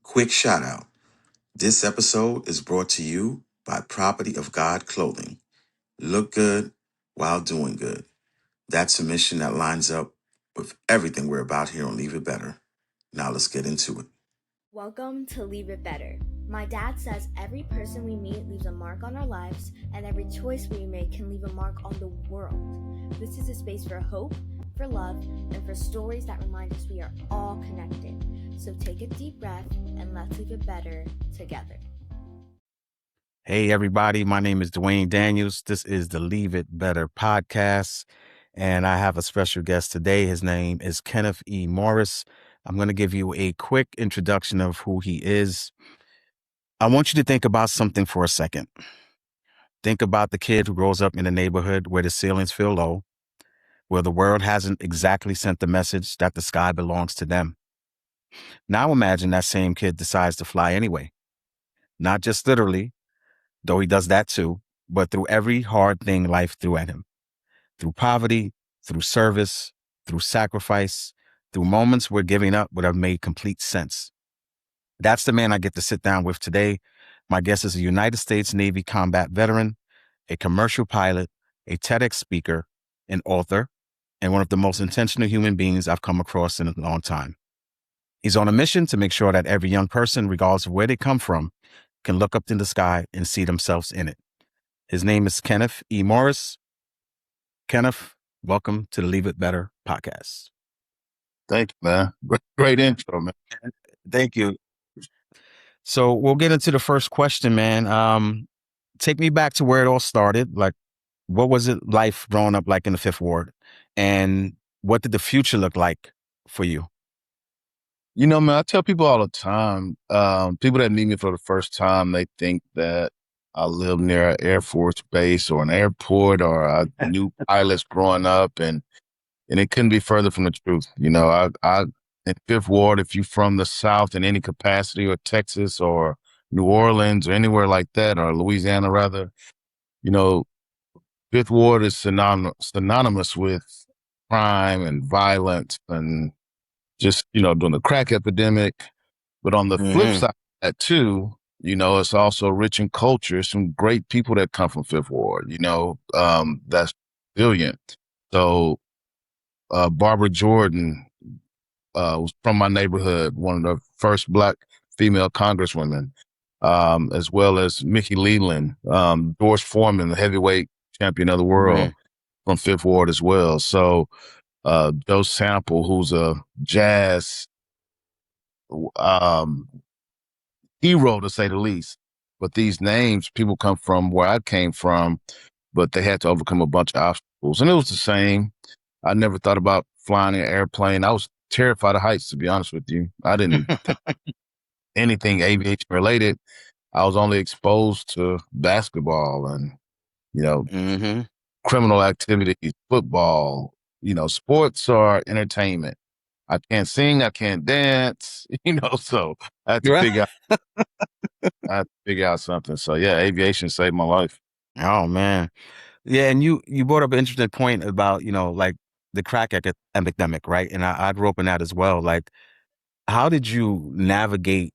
Quick shout out. This episode is brought to you by Property of God Clothing. Look good while doing good. That's a mission that lines up with everything we're about here on Leave It Better. Now let's get into it. Welcome to Leave It Better. My dad says every person we meet leaves a mark on our lives, and every choice we make can leave a mark on the world. This is a space for hope, for love, and for stories that remind us we are all connected. So take a deep breath and let's leave it better together. Hey, everybody. My name is Dwayne Daniels. This is the Leave It Better podcast. And I have a special guest today. His name is Kenneth E. Morris. I'm going to give you a quick introduction of who he is. I want you to think about something for a second. Think about the kid who grows up in a neighborhood where the ceilings feel low, where the world hasn't exactly sent the message that the sky belongs to them. Now imagine that same kid decides to fly anyway. Not just literally, though he does that too, but through every hard thing life threw at him. Through poverty, through service, through sacrifice, through moments where giving up would have made complete sense. That's the man I get to sit down with today. My guest is a United States Navy combat veteran, a commercial pilot, a TEDx speaker, an author, and one of the most intentional human beings I've come across in a long time. He's on a mission to make sure that every young person, regardless of where they come from, can look up in the sky and see themselves in it. His name is Kenneth E. Morris. Kenneth, welcome to the Leave It Better podcast. Thank you, man. Great intro, man. Thank you. So we'll get into the first question, man. Take me back to where it all started. Like, what was it life growing up like in the Fifth Ward? And what did the future look like for you? You know, man, I tell people all the time, people that meet me for the first time, they think that I live near an Air Force base or an airport, or I knew pilots growing up, and it couldn't be further from the truth. You know, I in Fifth Ward, if you're from the South in any capacity, or Texas or New Orleans or anywhere like that, or Louisiana rather, you know, Fifth Ward is synonymous with crime and violence and just, during the crack epidemic. But on the flip side of that too, it's also rich in culture. Some great people that come from Fifth Ward, that's brilliant. So Barbara Jordan was from my neighborhood, one of the first Black female congresswomen, as well as Mickey Leland, Doris Foreman, the heavyweight champion of the world from Fifth Ward as well. So Joe Sample, who's a jazz hero to say the least. But these names, people come from where I came from, but they had to overcome a bunch of obstacles. And it was the same. I never thought about flying an airplane. I was terrified of heights, to be honest with you. I didn't think anything aviation related. I was only exposed to basketball and, criminal activities, football. Sports are entertainment. I can't sing, I can't dance, so I had to figure out something. So yeah, aviation saved my life. Oh, man. Yeah, and you brought up an interesting point about, like the crack epidemic, right? And I grew up in that as well. Like, how did you navigate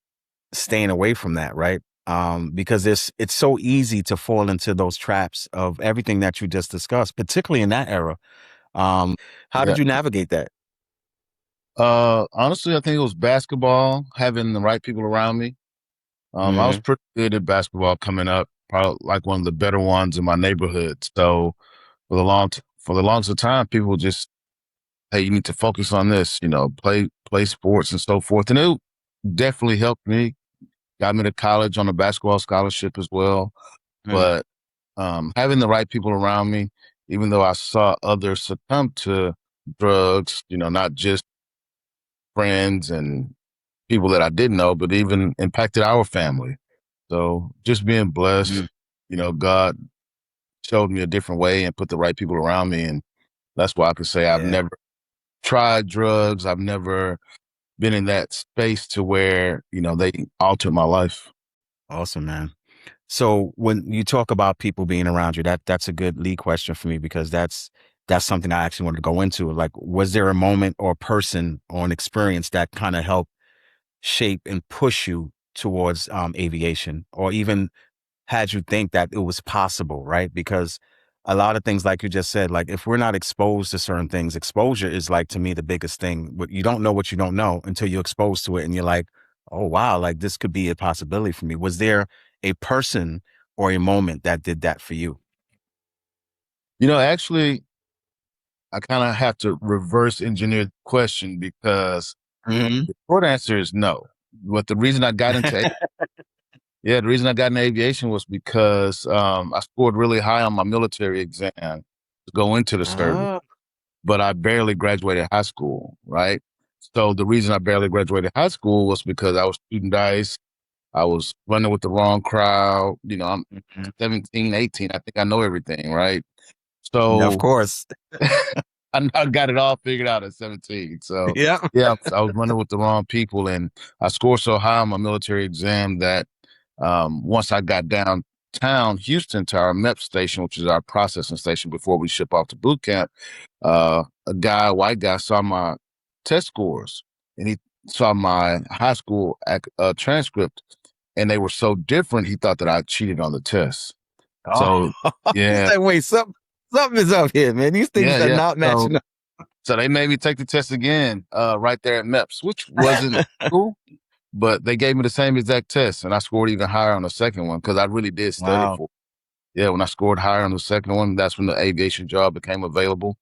staying away from that, right? Because it's so easy to fall into those traps of everything that you just discussed, particularly in that era. How did you navigate that? Honestly, I think it was basketball, having the right people around me. I was pretty good at basketball coming up, probably like one of the better ones in my neighborhood. So for the longest time, people just, hey, you need to focus on this, play sports and so forth. And it definitely helped me, got me to college on a basketball scholarship as well. But having the right people around me, even though I saw others succumb to drugs, not just friends and people that I didn't know, but even impacted our family. So just being blessed, God showed me a different way and put the right people around me. And that's why I could say I've never tried drugs. I've never been in that space to where, they altered my life. Awesome, man. So when you talk about people being around you, that's a good lead question for me, because that's something I actually wanted to go into. Like, was there a moment or person or an experience that kind of helped shape and push you towards aviation, or even had you think that it was possible, right? Because a lot of things, like you just said, like if we're not exposed to certain things, exposure is like to me the biggest thing. But you don't know what you don't know until you're exposed to it, and you're like, oh wow, like this could be a possibility for me. Was there a person or a moment that did that for you? Actually, I kind of have to reverse engineer the question because Hmm. the short answer is no. But the reason I got into the reason I got into aviation was because I scored really high on my military exam to go into the service, Oh. but I barely graduated high school, right? So the reason I barely graduated high school was because I was shooting dice. I was running with the wrong crowd. I'm Mhm. 17, 18. I think I know everything, right? Yeah, of So course. I got it all figured out at 17. So Yeah. yeah, I was running with the wrong people, and I scored so high on my military exam that once I got downtown Houston to our MEP station, which is our processing station before we ship off to boot camp, a white guy, saw my test scores, and he saw my high school transcript, and they were so different. He thought that I cheated on the test. Oh, So he yeah, said, wait, something is up here, man. These things yeah, are yeah. not So matching up. so they made me take the test again, right there at MEPS, which wasn't cool, but they gave me the same exact test, and I scored even higher on the second one because I really did study Wow. for it. Yeah, when I scored higher on the second one, that's when the aviation job became available.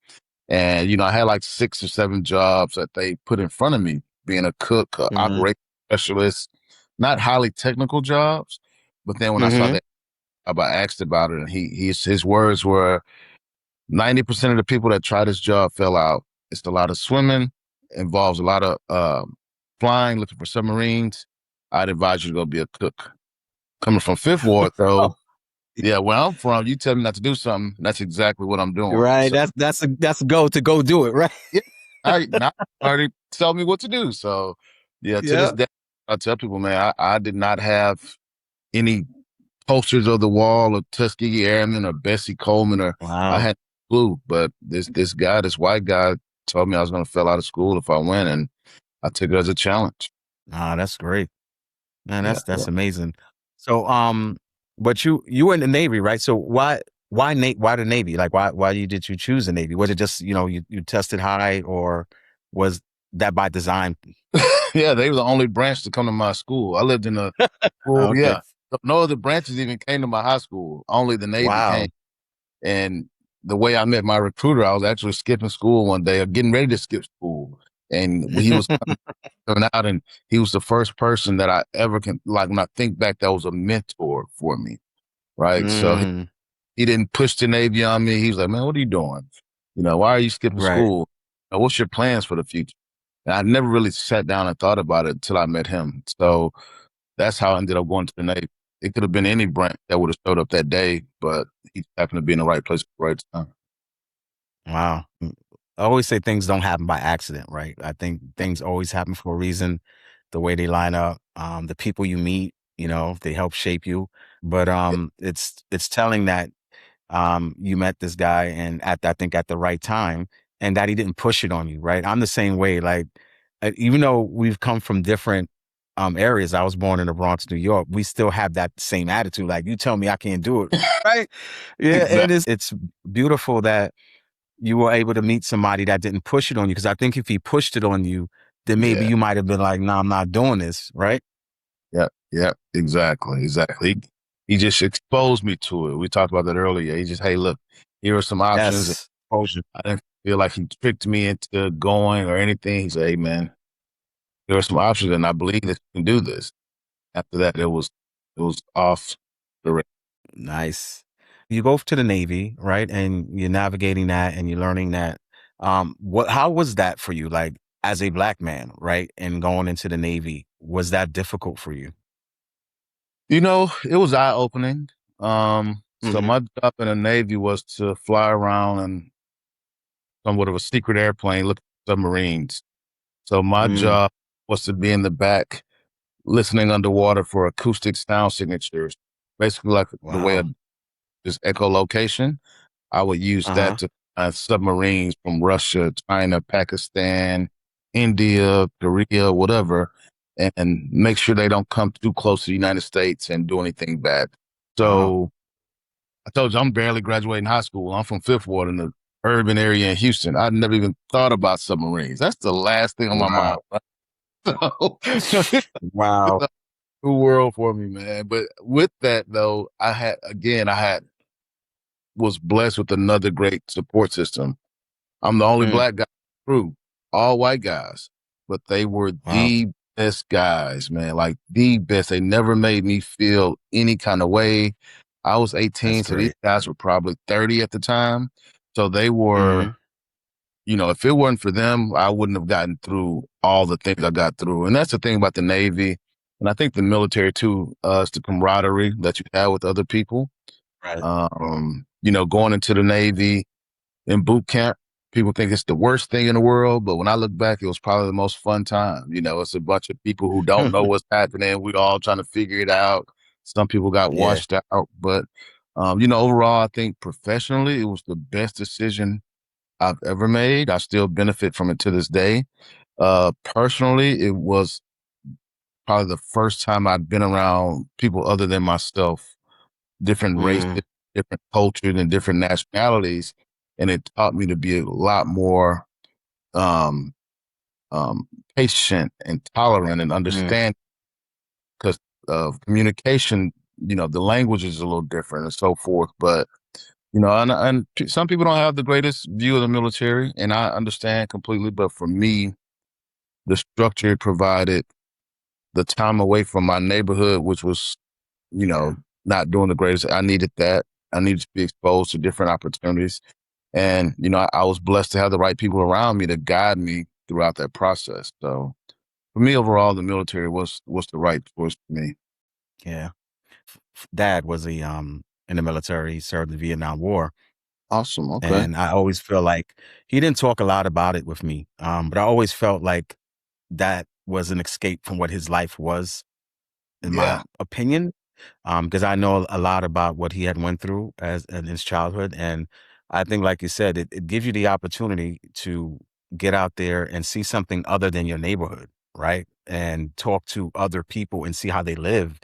And, I had like 6 or 7 jobs that they put in front of me, being a cook, a Hmm. operations specialist, not highly technical jobs. But then when I saw Hmm. that, I asked about it, and his words were, 90% of the people that try this job fell out. It's a lot of swimming, involves a lot of flying, looking for submarines. I'd advise you to go be a cook. Coming from Fifth Ward, though, Oh, yeah, where I'm from, you tell me not to do something, that's exactly what I'm doing. right. So That's a go to go do it, right? yeah, I now already tell me what to do. So yeah, to this Yeah. day, I tell people, man, I did not have any posters of the wall of Tuskegee Airmen or Bessie Coleman, or I Wow. had no clue. But this white guy, told me I was going to fail out of school if I went, and I took it as a challenge. Ah, that's great, man. Yeah, That's yeah. amazing. So, but you were in the Navy, right? So why the Navy? Like, why did you choose the Navy? Was it just you tested high, or was that by design? Yeah, they were the only branch to come to my school. I lived in a school, Okay. yeah. No other branches even came to my high school. Only the Navy came. Wow. And the way I met my recruiter, I was actually skipping school one day, or getting ready to skip school. And when he was coming out, and he was the first person that I ever can, like, when I think back, that was a mentor for me. Right. So Mm, he didn't push the Navy on me. He was like, man, what are you doing? Why are you skipping right. school? What's your plans for the future? And I never really sat down and thought about it until I met him. So that's how I ended up going to the Navy. It could have been any branch that would have showed up that day, but he happened to be in the right place at the right time. Wow. I always say things don't happen by accident, right? I think things always happen for a reason. The way they line up, the people you meet, they help shape you. But Yeah. it's telling that you met this guy, and I think at the right time, and that he didn't push it on you, right? I'm the same way. Like, even though we've come from different areas, I was born in the Bronx, New York. We still have that same attitude. Like, you tell me I can't do it, right? Yeah, and Exactly. it's beautiful that you were able to meet somebody that didn't push it on you. Because I think if he pushed it on you, then maybe Yeah. you might have been like, "No, I'm not doing this," right? Yeah. Yeah. Exactly. Exactly. He just exposed me to it. We talked about that earlier. He just, hey, look, here are some options. Yes, exposure. I didn't feel like he tricked me into going or anything. He said, hey, man, there are some options, and I believe that you can do this. After that, it was off the rails. Nice. You go to the Navy, right? And you're navigating that and you're learning that. How was that for you? Like, as a black man, right? And going into the Navy, was that difficult for you? It was eye opening. So Hmm. my job in the Navy was to fly around in somewhat of a secret airplane looking for submarines. So my Mm. job was to be in the back listening underwater for acoustic sound signatures, basically like the way of Wow. just echolocation. I would use that Uh-huh. to find submarines from Russia, China, Pakistan, India, Korea, whatever. and make sure they don't come too close to the United States and do anything bad. Wow. So I told you I'm barely graduating high school. I'm from Fifth Ward in the urban area in Houston. I'd never even thought about submarines. That's the last thing on my mind. Wow. Right? So it's Wow. a new world for me, man. But with that though, I was blessed with another great support system. I'm the only Mm. black guy in the crew, all white guys, but they were Wow. the best guys, man. Like the best. They never made me feel any kind of way. I was That's 18, so these great. guys were probably 30 at the time. So they were, Hmm. if it weren't for them, I wouldn't have gotten through all the things I got through. And that's the thing about the Navy. And I think the military too, is the camaraderie that you have with other people. Right. Going into the Navy, in boot camp, people think it's the worst thing in the world, but when I look back, it was probably the most fun time. It's a bunch of people who don't know what's happening. We're all trying to figure it out. Some people got Yeah. washed out, but overall, I think professionally, it was the best decision I've ever made. I still benefit from it to this day. Personally, it was probably the first time I'd been around people other than myself, different races, Mm. different cultures, and different nationalities. And it taught me to be a lot more um, patient and tolerant and Mm. understand because of communication, the language is a little different and so forth. But, and some people don't have the greatest view of the military, and I understand completely. But for me, the structure it provided, the time away from my neighborhood, which was, you Yeah. know, not doing the greatest, I needed that. I needed to be exposed to different opportunities. And, I was blessed to have the right people around me to guide me throughout that process. So for me, overall, the military was the right choice for me. Yeah. Dad was in the military. He served the Vietnam War. Awesome. Okay. And I always feel like he didn't talk a lot about it with me. But I always felt like that was an escape from what his life was, in my Yeah. opinion. Because I know a lot about what he had went through as in his childhood. And I think, like you said, it gives you the opportunity to get out there and see something other than your neighborhood, right? And talk to other people and see how they live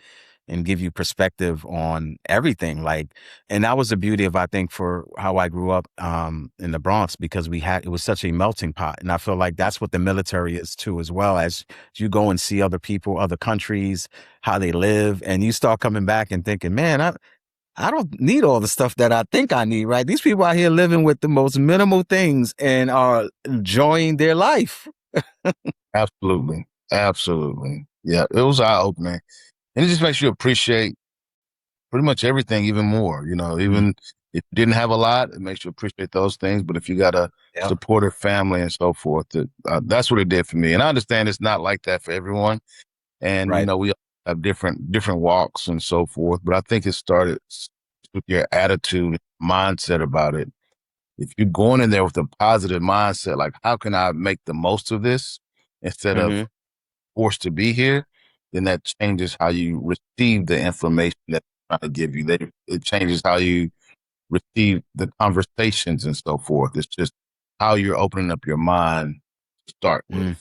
and give you perspective on everything. Like, and that was the beauty of, I think, for how I grew up in the Bronx, because it was such a melting pot. And I feel like that's what the military is too, as well. As you go and see other people, other countries, how they live, and you start coming back and thinking, man, I don't need all the stuff that I think I need, right? These people out here living with the most minimal things and are enjoying their life. Absolutely. Absolutely. Yeah. It was eye opening. And it just makes you appreciate pretty much everything even more. Mm. Even if you didn't have a lot, it makes you appreciate those things. But if you got a Yeah. supportive family and so forth, that's what it did for me. And I understand it's not like that for everyone. And, Right. we all have different walks and so forth. But I think it started with your attitude, mindset about it. If you're going in there with a positive mindset, like, how can I make the most of this instead of Hmm. forced to be here, then that changes how you receive the information that they're trying to give you. It changes how you receive the conversations and so forth. It's just how you're opening up your mind to start with. Mm.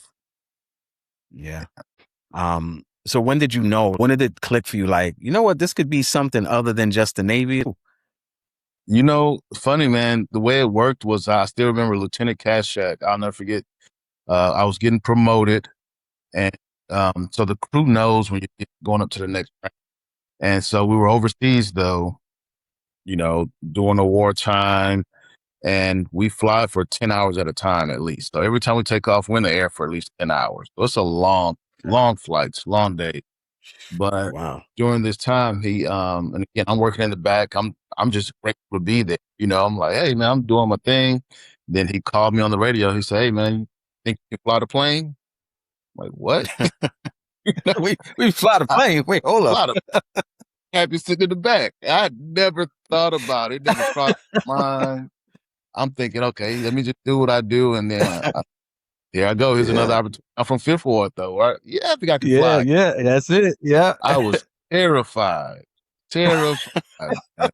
Yeah. So when did you know? When did it click for you? Like, you know what? This could be something other than just the Navy. Funny, man, the way it worked was I still remember Lieutenant Kashak. I'll never forget. I was getting promoted, and so the crew knows when you're going up to the next rank. And so we were overseas, though, during the wartime, and we fly for 10 hours at a time at least. So every time we take off, we're in the air for at least 10 hours. So it's a long flights, long day. But Wow. during this time, and again, I'm working in the back. I'm just grateful to be there. I'm like, hey man, I'm doing my thing. Then he called me on the radio. He said, hey man, you think you can fly the plane? I'm like, what? we fly the plane. Wait, hold up. Fly the happy sitting in the back. I never thought about it. Never crossed my mind. I'm thinking, okay, let me just do what I do, and then here I go. Here's another Yeah. opportunity. I'm from Fifth Ward, though, right? Yeah, I think I can Yeah. fly. Yeah. That's it. Yeah. I was terrified, terrified. Man.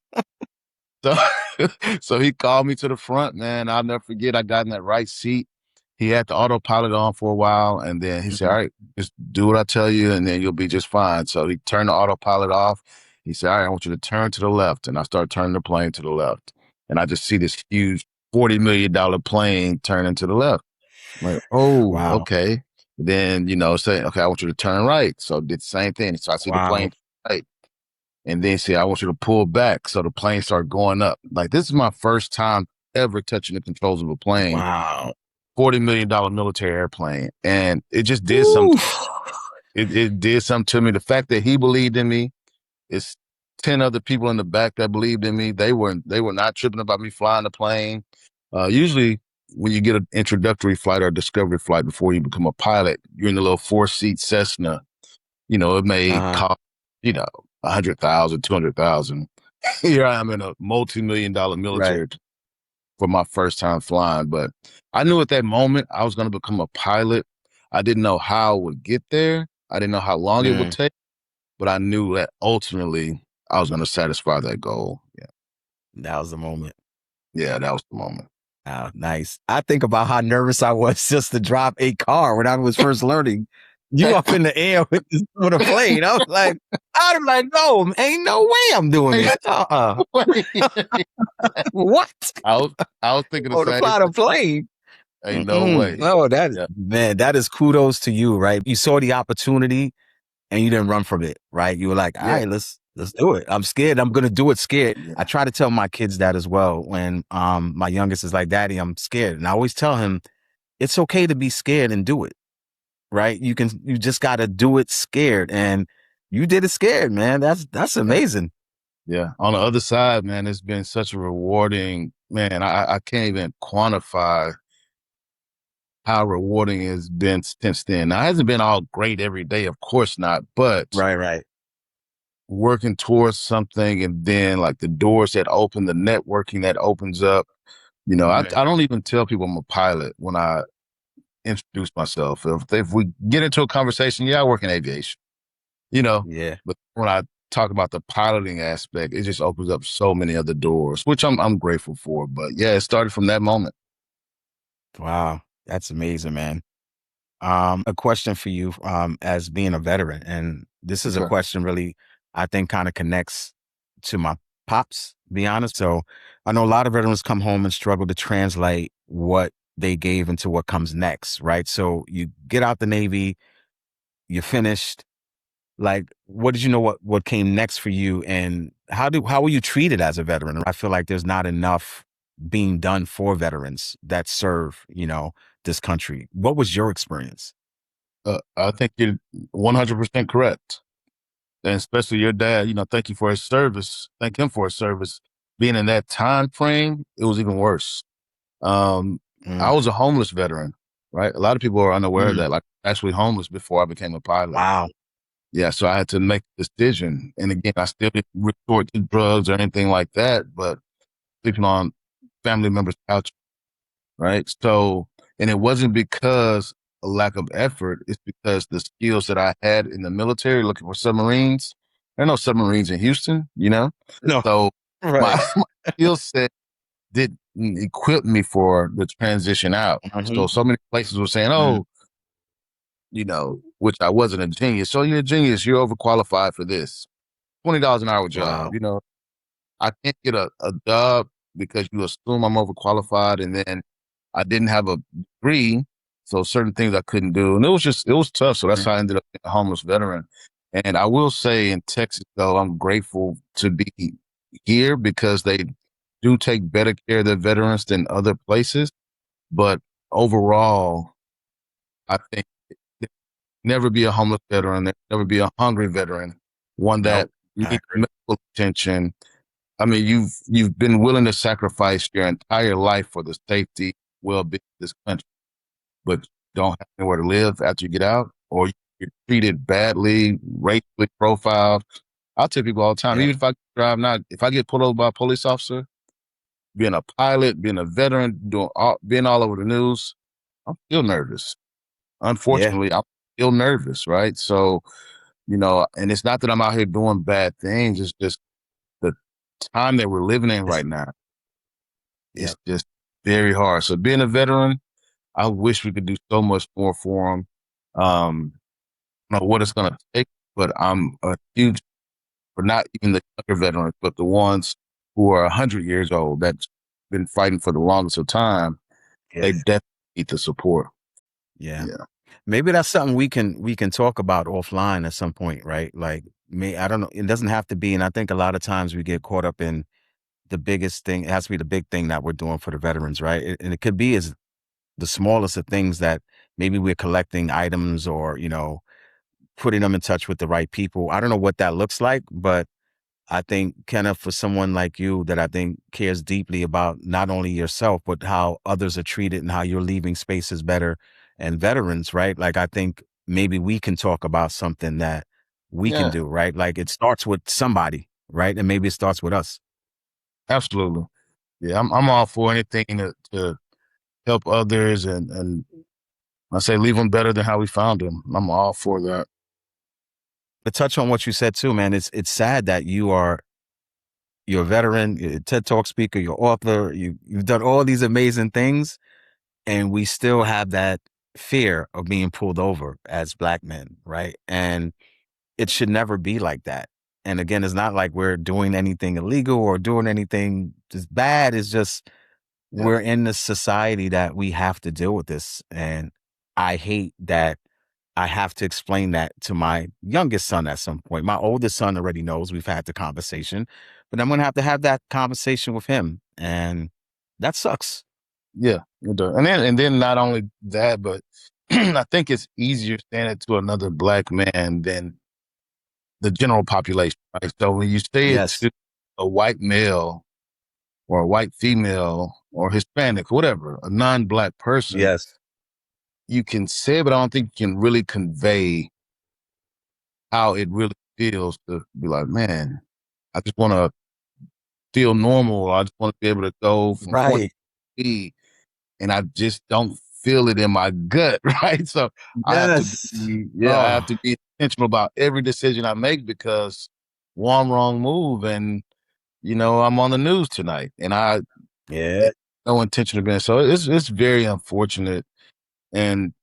So, so he called me to the front, man. I'll never forget. I got in that right seat. he had the autopilot on for a while, and then he said, "All right, just do what I tell you, and then you'll be just fine." So he turned the autopilot off. He said, "All right, I want you to turn to the left," and I started turning the plane to the left, and I just see this huge $40 million plane turning to the left. I'm like, oh, Wow. okay. Then say, okay, I want you to turn right. So did the same thing. So I see the Wow. plane right, and then say, I want you to pull back. So the plane started going up. Like, this is my first time ever touching the controls of a plane. Wow. $40 million military airplane, and it just did something. Oof. It did something to me. The fact that he believed in me, it's 10 other people in the back that believed in me. They were not tripping about me flying the plane. Usually, when you get an introductory flight or a discovery flight before you become a pilot, you're in a little 4-seat Cessna. It may Uh-huh. cost 100,000, 200,000. Here I am in a multi-million-dollar Right. military for my first time flying. But I knew at that moment I was going to become a pilot. I didn't know how I would get there. I didn't know how long it would Mm, take, but I knew that ultimately I was going to satisfy that goal. Yeah. that was the moment. Yeah, that was the moment. Oh, nice. I think about how nervous I was just to drop a car when I was first learning. You up in the air with a plane. I was like, I'm like, no, ain't no way I'm doing this. What? I was thinking the Oh, to same fly thing. the plane. Ain't no way. Oh, Yeah. man, that is kudos to you, right? You saw the opportunity and you didn't run from it, right? You were like, all Yeah. right, let's do it. I'm scared. I'm gonna do it scared. Yeah. I try to tell my kids that as well. When my youngest is like, Daddy, I'm scared. And I always tell him, it's okay to be scared and do it. Right? You just gotta do it scared. And you did it scared, man. That's amazing. Yeah. On the other side, man, it's been such a rewarding, man. I can't even quantify how rewarding it's been since then. Now, it hasn't been all great every day, of course not, but Right. working towards something, and then like the doors that open, the networking that opens up. Right. I don't even tell people I'm a pilot when I introduce myself. If we get into a conversation, yeah, I work in aviation, Yeah. but when I talk about the piloting aspect, it just opens up so many other doors, which I'm grateful for. But yeah, it started from that moment. Wow. That's amazing, man. A question for you, as being a veteran, and this is a Okay. question really, I think, kind of connects to my pops, to be honest. So I know a lot of veterans come home and struggle to translate what they gave into what comes next, right? So you get out the Navy, you're finished. Like, what did you know what came next for you, and how were you treated as a veteran? I feel like there's not enough being done for veterans that serve, this country. What was your experience? I think you're 100% correct. And especially your dad, thank you for his service. Thank him for his service. Being in that time frame, it was even worse. I Mm, was a homeless veteran, right? A lot of people are unaware of mm, that. Like, actually homeless before I became a pilot. wow. Yeah, so I had to make a decision. And again, I still didn't resort to drugs or anything like that, but sleeping on family members' couch, right? So, and it wasn't because a lack of effort, it's because the skills that I had in the military looking for submarines. There are no submarines in Houston, No, So my, right. my skill set didn't equip me for the transition out. Mhm, So many places were saying, mm, oh, which I wasn't a genius. So you're a genius, you're overqualified for this. $20 an hour job, wow. I can't get a job because you assume I'm overqualified, and then I didn't have a degree, so certain things I couldn't do. And it was tough. So that's Mm, how I ended up being a homeless veteran. And I will say in Texas, though, I'm grateful to be here because they do take better care of their veterans than other places. But overall, I think never be a homeless veteran, never be a hungry veteran, one that nope, I needs agree. medical attention. I mean, you've been willing to sacrifice your entire life for the safety, well-being of this country, but don't have anywhere to live after you get out, or you're treated badly, racially profiled. I'll tell people all the time, Yeah, even if I drive now, if I get pulled over by a police officer, being a pilot, being a veteran, being all over the news, I'm still nervous. yeah, Unfortunately, I'm still nervous, right? So, and it's not that I'm out here doing bad things. It's just the time that we're living in it's right now yeah, is just very hard. So being a veteran, I wish we could do so much more for them. I don't know what it's going to take, but I'm a huge, for not even the younger veterans, but the ones who are 100 years old that's been fighting for the longest of time. They Yeah. definitely need the support. Yeah. Yeah. Maybe that's something we can talk about offline at some point, right? Like, I don't know. It doesn't have to be. And I think a lot of times we get caught up in the biggest thing. It has to be the big thing that we're doing for the veterans, right? And it could be as the smallest of things that maybe we're collecting items or, putting them in touch with the right people. I don't know what that looks like, but I think, Kenneth, for someone like you that I think cares deeply about not only yourself, but how others are treated and how you're leaving spaces better and veterans, right? Like, I think maybe we can talk about something that we can Yeah, do, right? Like, it starts with somebody, right? And maybe it starts with us. absolutely. Yeah, I'm all for anything to help others and I say leave them better than how we found them. I'm all for that. But touch on what you said too, man. It's sad that you're a veteran, you're a TED Talk speaker, you're author, you've done all these amazing things, and we still have that fear of being pulled over as Black men, right? And it should never be like that. And again, it's not like we're doing anything illegal or doing anything just bad. It's just Yeah. we're in this society that we have to deal with this. And I hate that I have to explain that to my youngest son at some point. My oldest son already knows, we've had the conversation, but I'm going to have that conversation with him. And that sucks. Yeah, it does. And then not only that, but I think it's easier saying it to another Black man than the general population, right? So when you say it Yes. to a white male or a white female or Hispanic, whatever, a non-Black person, Yes. you can say it, but I don't think you can really convey how it really feels to be like, man, I just want to feel normal. I just want to be able to go from point Right. to B, and I just don't feel it in my gut, right? So Yes. I Oh, have to be intentional about every decision I make because one wrong move and I'm on the news tonight, and I yeah. no intention of being. So it's very unfortunate, and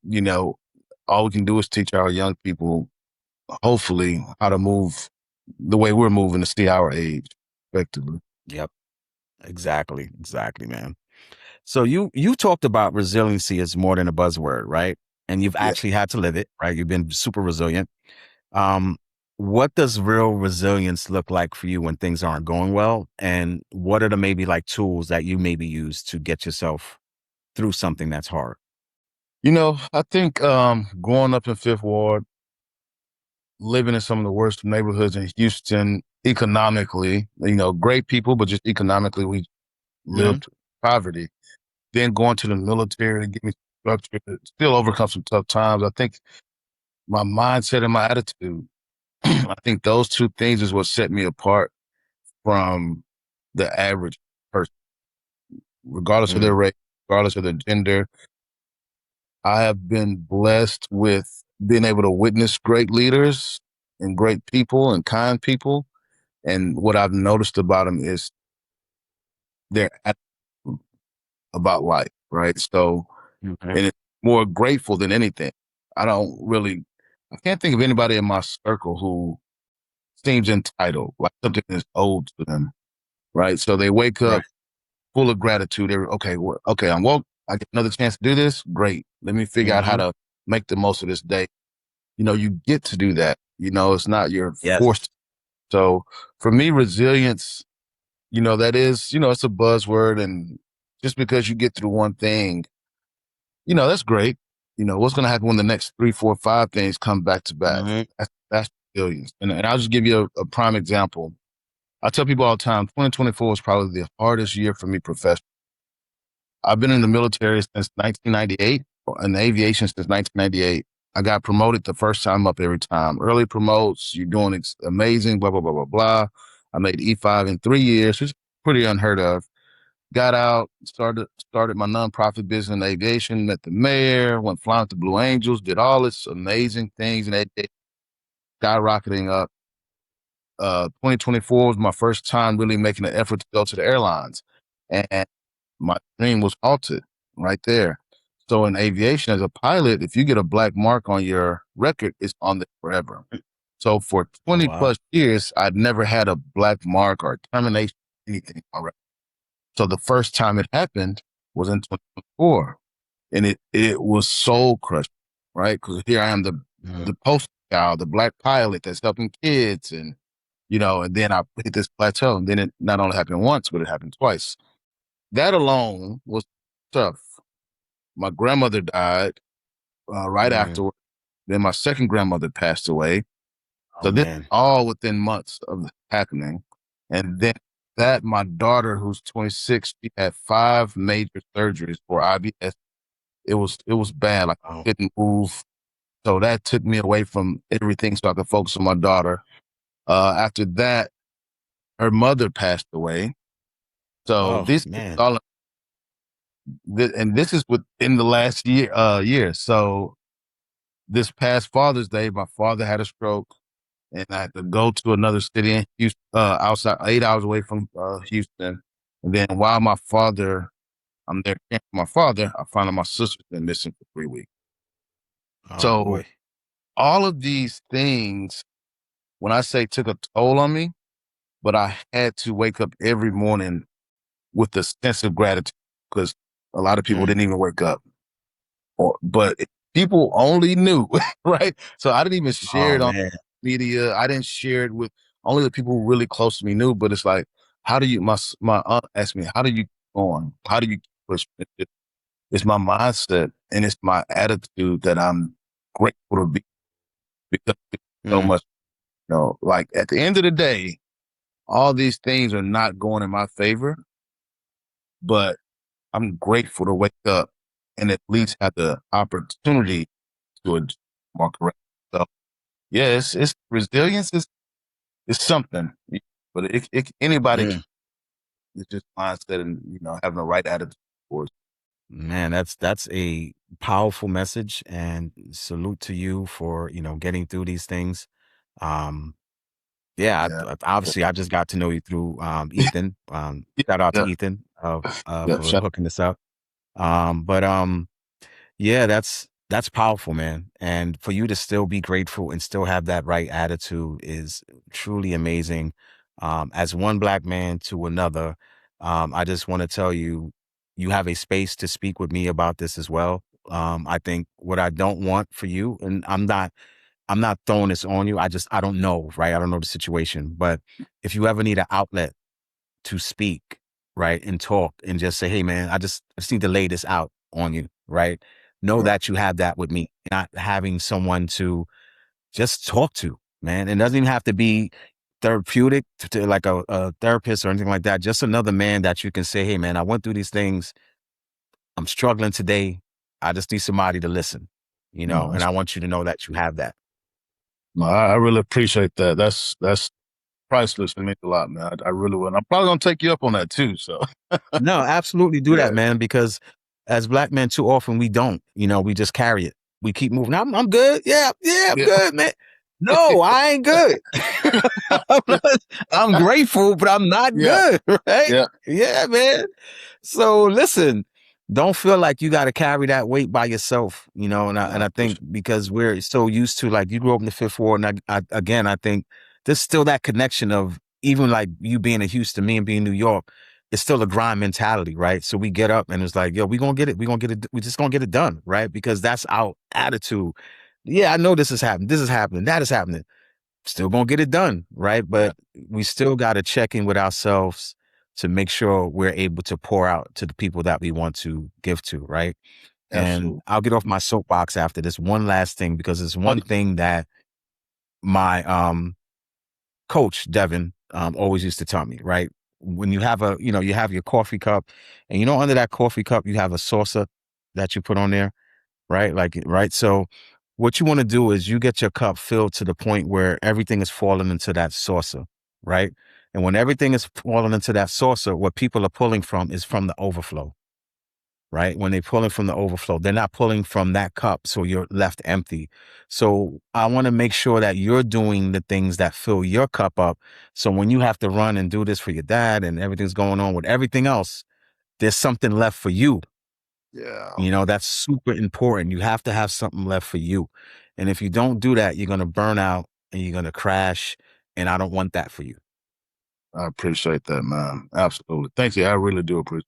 all we can do is teach our young people, hopefully, how to move the way we're moving to see our age effectively. Yep. Exactly. Exactly, man. So you talked about resiliency as more than a buzzword, right? And you've Yeah. actually had to live it, right? You've been super resilient. Um, what does real resilience look like for you when things aren't going well? And what are the maybe like tools that you maybe use to get yourself through something that's hard? I think growing up in Fifth Ward, living in some of the worst neighborhoods in Houston, economically, great people, but just economically, we Hmm. lived poverty. Then going to the military to give me structure to still overcome some tough times. I think my mindset and my attitude, I think those two things is what set me apart from the average person, regardless of their Mm, race, regardless of their gender. I have been blessed with being able to witness great leaders and great people and kind people. And what I've noticed about them is their attitude about life, right? So, okay. and it's more grateful than anything. I can't think of anybody in my circle who seems entitled, like something is owed to them, right? So they wake up Right. full of gratitude. Okay, I'm woke. I get another chance to do this. Great. Let me figure out how Hmm. to make the most of this day. You get to do that. It's not you're Yes. forced. So for me, resilience, that is, it's a buzzword. And just because you get through one thing, that's great. What's going to happen when the next three, four, five things come back to back? Hmm. That's resilience. And I'll just give you a prime example. I tell people all the time, 2024 was probably the hardest year for me professionally. I've been in the military since 1998, in aviation since 1998. I got promoted the first time up every time. Early promotes, you're doing amazing, blah, blah, blah, blah, blah. I made E5 in 3 years, which is pretty unheard of. Got out, started my nonprofit business in aviation, met the mayor, went flying with the Blue Angels, did all this amazing things, and that day skyrocketing up. 2024 was my first time really making an effort to go to the airlines. And my dream was halted right there. So in aviation, as a pilot, if you get a black mark on your record, it's on there forever. So for Oh 20 wow. plus years, I'd never had a black mark or termination, anything on record. So the first time it happened was in 2024, and it was soul crushing, right? Because here I am, Mm, the poster child, the black pilot that's helping kids, and and then I hit this plateau, and then it not only happened once, but it happened twice. That alone was tough. My grandmother died right mm. afterward. Then my second grandmother passed away. Oh So this man. all within months of happening. And then that my daughter, who's 26, she had 5 major surgeries for IBS. It was bad. Like Oh. I couldn't move. So that took me away from everything so I could focus on my daughter. After that, her mother passed away. So Oh this is man. all, and this is within the last year. So this past Father's Day, my father had a stroke, and I had to go to another city in Houston, outside 8 hours away from Houston. And then while I'm there caring for my father, I found out my sister's been missing for 3 weeks. Oh So boy. all of these things, when I say took a toll on me, but I had to wake up every morning with a sense of gratitude because a lot of people Mm. didn't even wake up. But people only knew, right? So I didn't even share Oh it on man. media. I didn't share it with only the people really close to me knew. But it's like, how do you? My aunt asked me, how do you keep going? How do you push? It's my mindset and it's my attitude that I'm grateful to be because it's so Mm. much. Like at the end of the day, all these things are not going in my favor, but I'm grateful to wake up and at least have the opportunity to adjust more correct. So yeah, it's resilience is something, but anybody can. Mm. It's just mindset and having the right attitude towards. Man, that's a powerful message, and salute to you for, getting through these things. Um, yeah, Yeah, obviously I just got to know you through Ethan. yeah, Shout out to yeah, Ethan yeah. for hooking us up. But yeah, that's powerful, man. And for you to still be grateful and still have that right attitude is truly amazing. As one black man to another, I just want to tell you, you have a space to speak with me about this as well. I think what I don't want for you, and I'm not throwing this on you. I don't know, right? I don't know the situation, but if you ever need an outlet to speak, right, and talk and just say, "Hey, man, I just need to lay this out on you," right? Know Right. that you have that with me, not having someone to just talk to, man. It doesn't even have to be therapeutic to like a therapist or anything like that. Just another man that you can say, "Hey, man, I went through these things. I'm struggling today. I just need somebody to listen," No, and I want you to know that you have that. no, I really appreciate that. That's priceless. It means a lot, man. I really will. And I'm probably gonna take you up on that too. So No, absolutely do yeah, that, man, because as black men, too often we don't. We just carry it. We keep moving. I'm good. Yeah, yeah, I'm yeah, good, man. No, I ain't good. I'm not- I'm grateful, but I'm not yeah, good, right? yeah. Yeah, man. So listen, don't feel like you got to carry that weight by yourself, and I, No, and I I think appreciate because we're so used to, like, you grew up in the Fifth Ward, and again, I think there's still that connection of, even like you being in Houston, me and being in New York, it's still a grind mentality, right? So we get up and it's like, yo, we gonna get it, we just gonna get it done, right? Because that's our attitude. Yeah, I know this is happening, that is happening, still gonna get it done, right? Yeah, But we still got to check in with ourselves to make sure we're able to pour out to the people that we want to give to, right? And absolutely. I'll get off my soapbox after this one last thing, because it's Oh, one thing that my coach Devin always used to tell me, right? When you have you have your coffee cup, and under that coffee cup you have a saucer that you put on there, right? Like, right. So what you want to do is you get your cup filled to the point where everything is falling into that saucer, right? And when everything is falling into that saucer, what people are pulling from is from the overflow, right? When they're pulling from the overflow, they're not pulling from that cup. So you're left empty. So I want to make sure that you're doing the things that fill your cup up. So when you have to run and do this for your dad and everything's going on with everything else, there's something left for you, Yeah. You know, that's super important. You have to have something left for you. And if you don't do that, you're going to burn out and you're going to crash. And I don't want that for you. I appreciate that, man. Absolutely. Thank you. I really do appreciate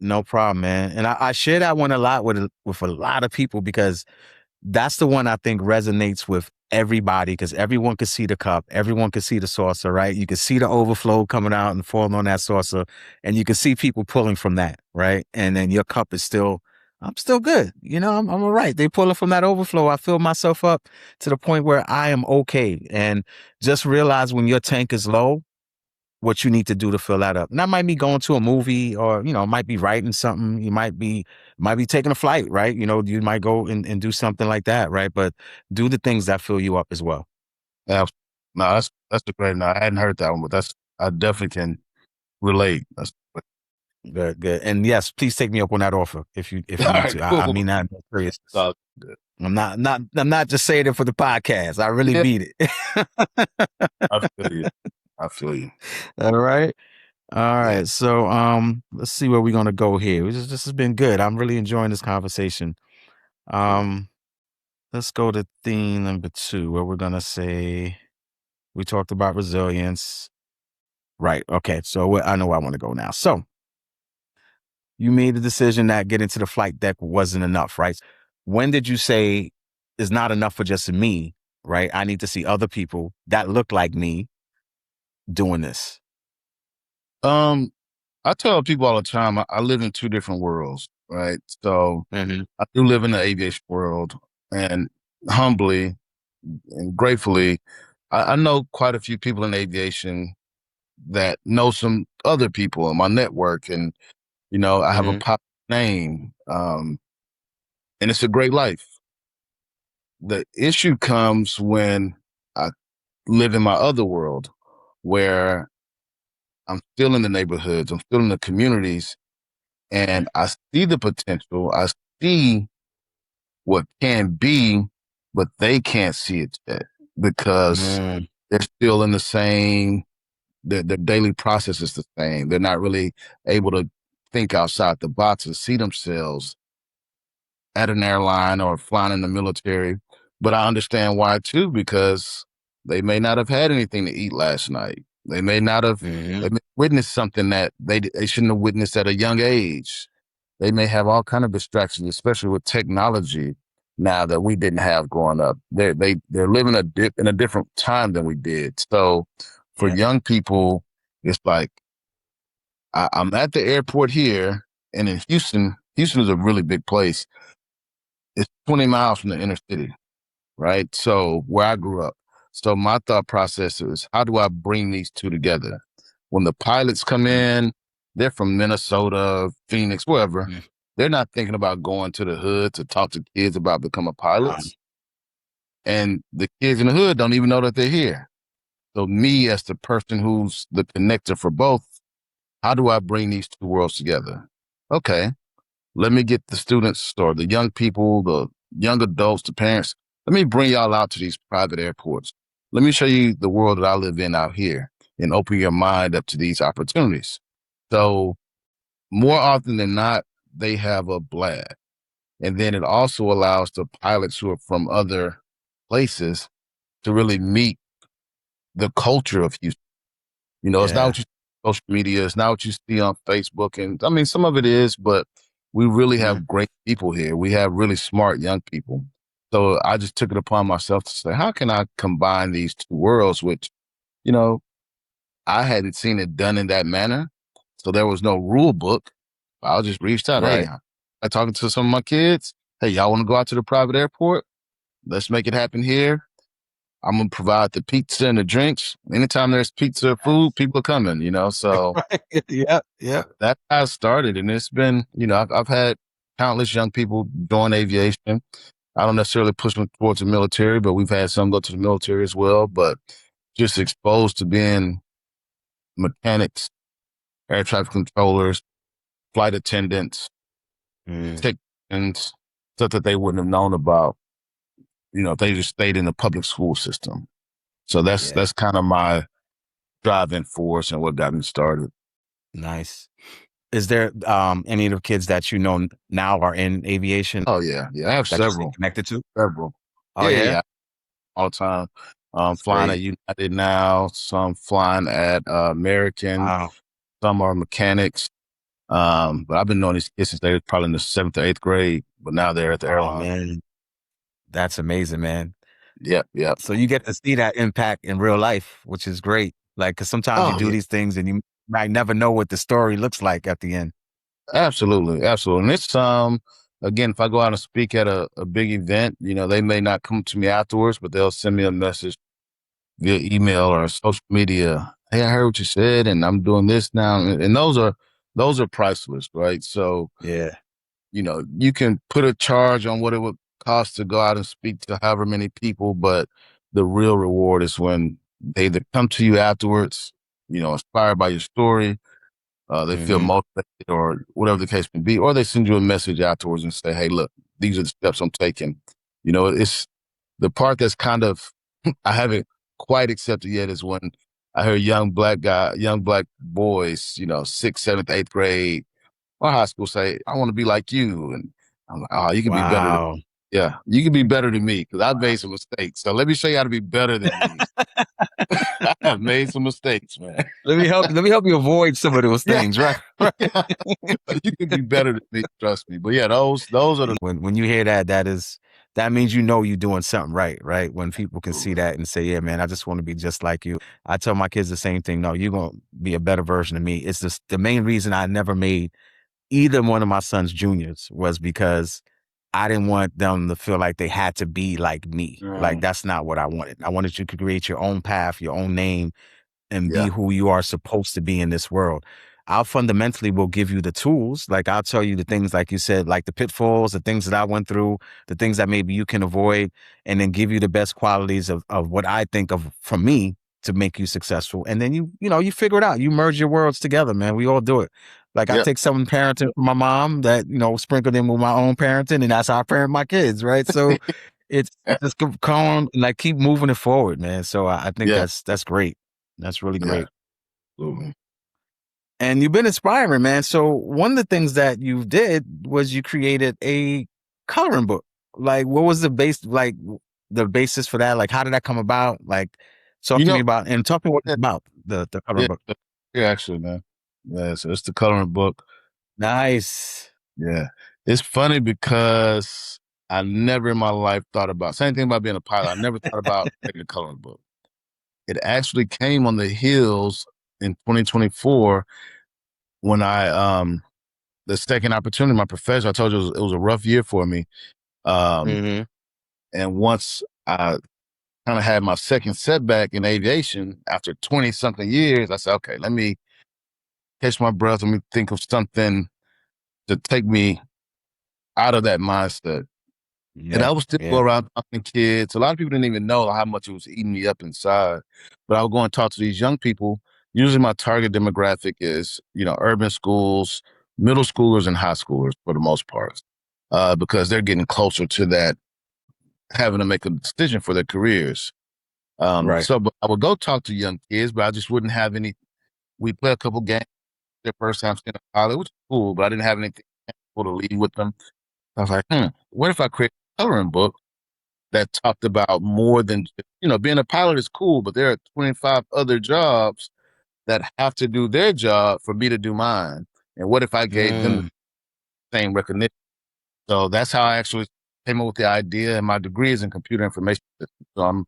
No problem, man. And I share that one a lot with a lot of people because that's the one I think resonates with everybody because everyone can see the cup, everyone can see the saucer, right? You can see the overflow coming out and falling on that saucer, and you can see people pulling from that, right? And then your cup is still, I'm still good. You know, I'm all right. They pulling from that overflow. I fill myself up to the point where I am okay. And just realize when your tank is low, what you need to do to fill that up. And that might be going to a movie or, you know, might be writing something. You might be taking a flight, right? You know, you might go and do something like that, right? But do the things that fill you up as well. it. No, that's a great. No, I hadn't heard that one, but I definitely can relate. That's Good, good. And yes, please take me up on that offer if all you need right. to. I Cool. mean that in seriousness. All good. I'm not just saying it for the podcast. I really Yeah, mean it. I feel you. I feel you. All right. All Yeah. right. So let's see where we're gonna go here. This has been good. I'm really enjoying this conversation. Um Let's go to theme number 2, where we're gonna say we talked about resilience. Right. Okay. So I know where I want to go now. So you made the decision that getting to the flight deck wasn't enough, right? When did you say it's not enough for just me, right? I need to see other people that look like me doing this. I tell people all the time, I live in 2 different worlds, right? So Mm-hmm. I do live in the aviation world, and humbly and gratefully, I know quite a few people in aviation that know some other people in my network, and you know, I have a Mm-hmm. pop name, and it's a great life. The issue comes when I live in my other world, where I'm still in the neighborhoods, I'm still in the communities, and I see the potential. I see what can be, but they can't see it yet because Mm, they're still in the same, their daily process is the same. They're not really able to think outside the box and see themselves at an airline or flying in the military. But I understand why too, because they may not have had anything to eat last night. They may not have mm-hmm. they may witnessed something that they shouldn't have witnessed at a young age. They may have all kind of distractions, especially with technology now that we didn't have growing up. They're living in a different time than we did. So for Yeah. young people, it's like I'm at the airport here, and in Houston, Houston is a really big place. It's 20 miles from the inner city, right? So where I grew up. So my thought process is, how do I bring these 2 together? When the pilots come in, they're from Minnesota, Phoenix, wherever. Mm-hmm. They're not thinking about going to the hood to talk to kids about becoming pilots. And the kids in the hood don't even know that they're here. So me as the person who's the connector for both, how do I bring these 2 worlds together? Okay, let me get the students or the young people, the young adults, the parents. Let me bring y'all out to these private airports. Let me show you the world that I live in out here and open your mind up to these opportunities. So more often than not, they have a blast. And then it also allows the pilots who are from other places to really meet the culture of Houston. You know, it's not Yeah. what you see on social media. It's not what you see on Facebook. And I mean, some of it is, but we really Mm-hmm. have great people here. We have really smart young people. So I just took it upon myself to say, how can I combine these 2 worlds, which, you know, I hadn't seen it done in that manner. So there was no rule book. I just reached out. Hey, Right. I talking to some of my kids. Hey, y'all want to go out to the private airport? Let's make it happen here. I'm gonna provide the pizza and the drinks. Anytime there's pizza or food, people are coming, you know. So Yep. Yep. that's how it started. And it's been, you know, I've had countless young people join aviation. I don't necessarily push them towards the military, but we've had some go to the military as well. But just exposed to being mechanics, air traffic controllers, flight attendants, Mm, technicians, stuff that they wouldn't have known about, you know, if they just stayed in the public school system. So yeah. that's kind of my driving force and what got me started. Nice. Is there any of the kids that you know now are in aviation Oh yeah, yeah. I have that you stay several, connected to? several. Oh Yeah, yeah, yeah, yeah. All the time. that's Flying at great. United now. Some flying at American. Wow. Some are mechanics. But I've been knowing these kids since they were probably in the 7th or 8th grade. But now they're at the Oh airline. man, that's amazing, man. Yep, yep. So you get to see that impact in real life, which is great. Like, cause sometimes you Oh do yeah, these things and you might never know what the story looks like at the end. absolutely, absolutely. And it's again, if I go out and speak at a big event, they may not come to me afterwards, but they'll send me a message via email or social media. Hey, I heard what you said, and I'm doing this now, and those are priceless, right? So Yeah. you can put a charge on what it would cost to go out and speak to however many people, but the real reward is when they either come to you afterwards, inspired by your story, they feel Hmm. motivated or whatever the case may be, or they send you a message afterwards and say, hey, look, these are the steps I'm taking. It's the part that's kind of, I haven't quite accepted yet is when I hear young black boys, 6th, 7th, 8th grade or high school say, I want to be like you. And I'm like, oh, you can be better. Wow. Yeah, you can be better than me because I've made some mistakes. So let me show you how to be better than me. I have made some mistakes, man. Let me help you avoid some of those Yeah. things, right? Right. Yeah. You can be better than me, trust me. But yeah, those are the When you hear that, that means you know you're doing something right, right? When people can see that and say, "Yeah, man, I just want to be just like you." I tell my kids the same thing. No, you're gonna be a better version of me. It's just the main reason I never made either one of my sons juniors was because I didn't want them to feel like they had to be like me. Like that's not what I wanted. I wanted you to create your own path, your own name, and be yeah, who you are supposed to be in this world. I fundamentally will give you the tools. Like I'll tell you the things, like you said, like the pitfalls, the things that I went through, the things that maybe you can avoid, and then give you the best qualities of what I think of from me to make you successful. And then you figure it out. You merge your worlds together, man. We all do it. Like I yeah, take some parenting from my mom that, sprinkled in with my own parenting, and that's how I parent my kids, right? So it's yeah, just calm, like keep moving it forward, man. So I think yeah, that's great. That's really yeah, great. absolutely. And you've been inspiring, man. So one of the things that you did was you created a coloring book. Like, what was the basis for that? Like, how did that come about? Like, talk You to me know, about and talk to me what it's yeah, about, the coloring yeah, book. yeah, actually, man. Yeah, so it's the coloring book. Nice. Yeah. It's funny because I never in my life thought about same thing about being a pilot. I never thought about taking a coloring book. It actually came on the heels in 2024 when I the second opportunity, my professor, I told you it was a rough year for me. Um, Hmm. and once I kind of had my second setback in aviation after 20 something years, I said, okay, let me catch my breath. Let me think of something to take me out of that mindset. And Yeah. I would still go Yeah. around talking to kids. A lot of people didn't even know how much it was eating me up inside. But I would go and talk to these young people. Usually my target demographic is, urban schools, middle schoolers and high schoolers for the most part. Because they're getting closer to that, having to make a decision for their careers. Right. So but I would go talk to young kids, but I just wouldn't have any. We play a couple games their first time seeing a pilot, which is cool, but I didn't have anything to lead with them. I was like, what if I create a coloring book that talked about more than, being a pilot is cool, but there are 25 other jobs that have to do their job for me to do mine. And what if I gave them the Mm. same recognition? So that's how I actually came up with the idea. And my degree is in computer information systems. So I'm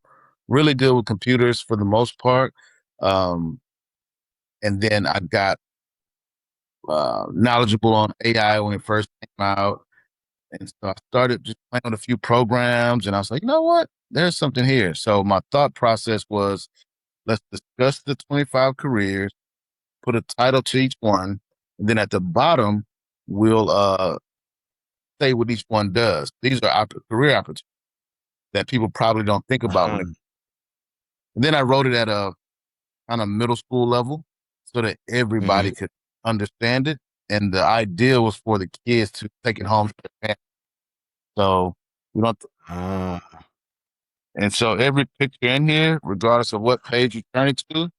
really good with computers for the most part. Um, and then I got knowledgeable on AI when it first came out. And so I started just playing with a few programs and I was like, you know what? There's something here. So my thought process was let's discuss the 25 careers, put a title to each one, and then at the bottom, we'll say what each one does. These are career opportunities that people probably don't think about Uh-huh. and then I wrote it at a kind of middle school level so that Hmm. everybody could understand it. And the idea was for the kids to take it home to their parents. So we don't Ah. and so every picture in here, regardless of what page you turn it to,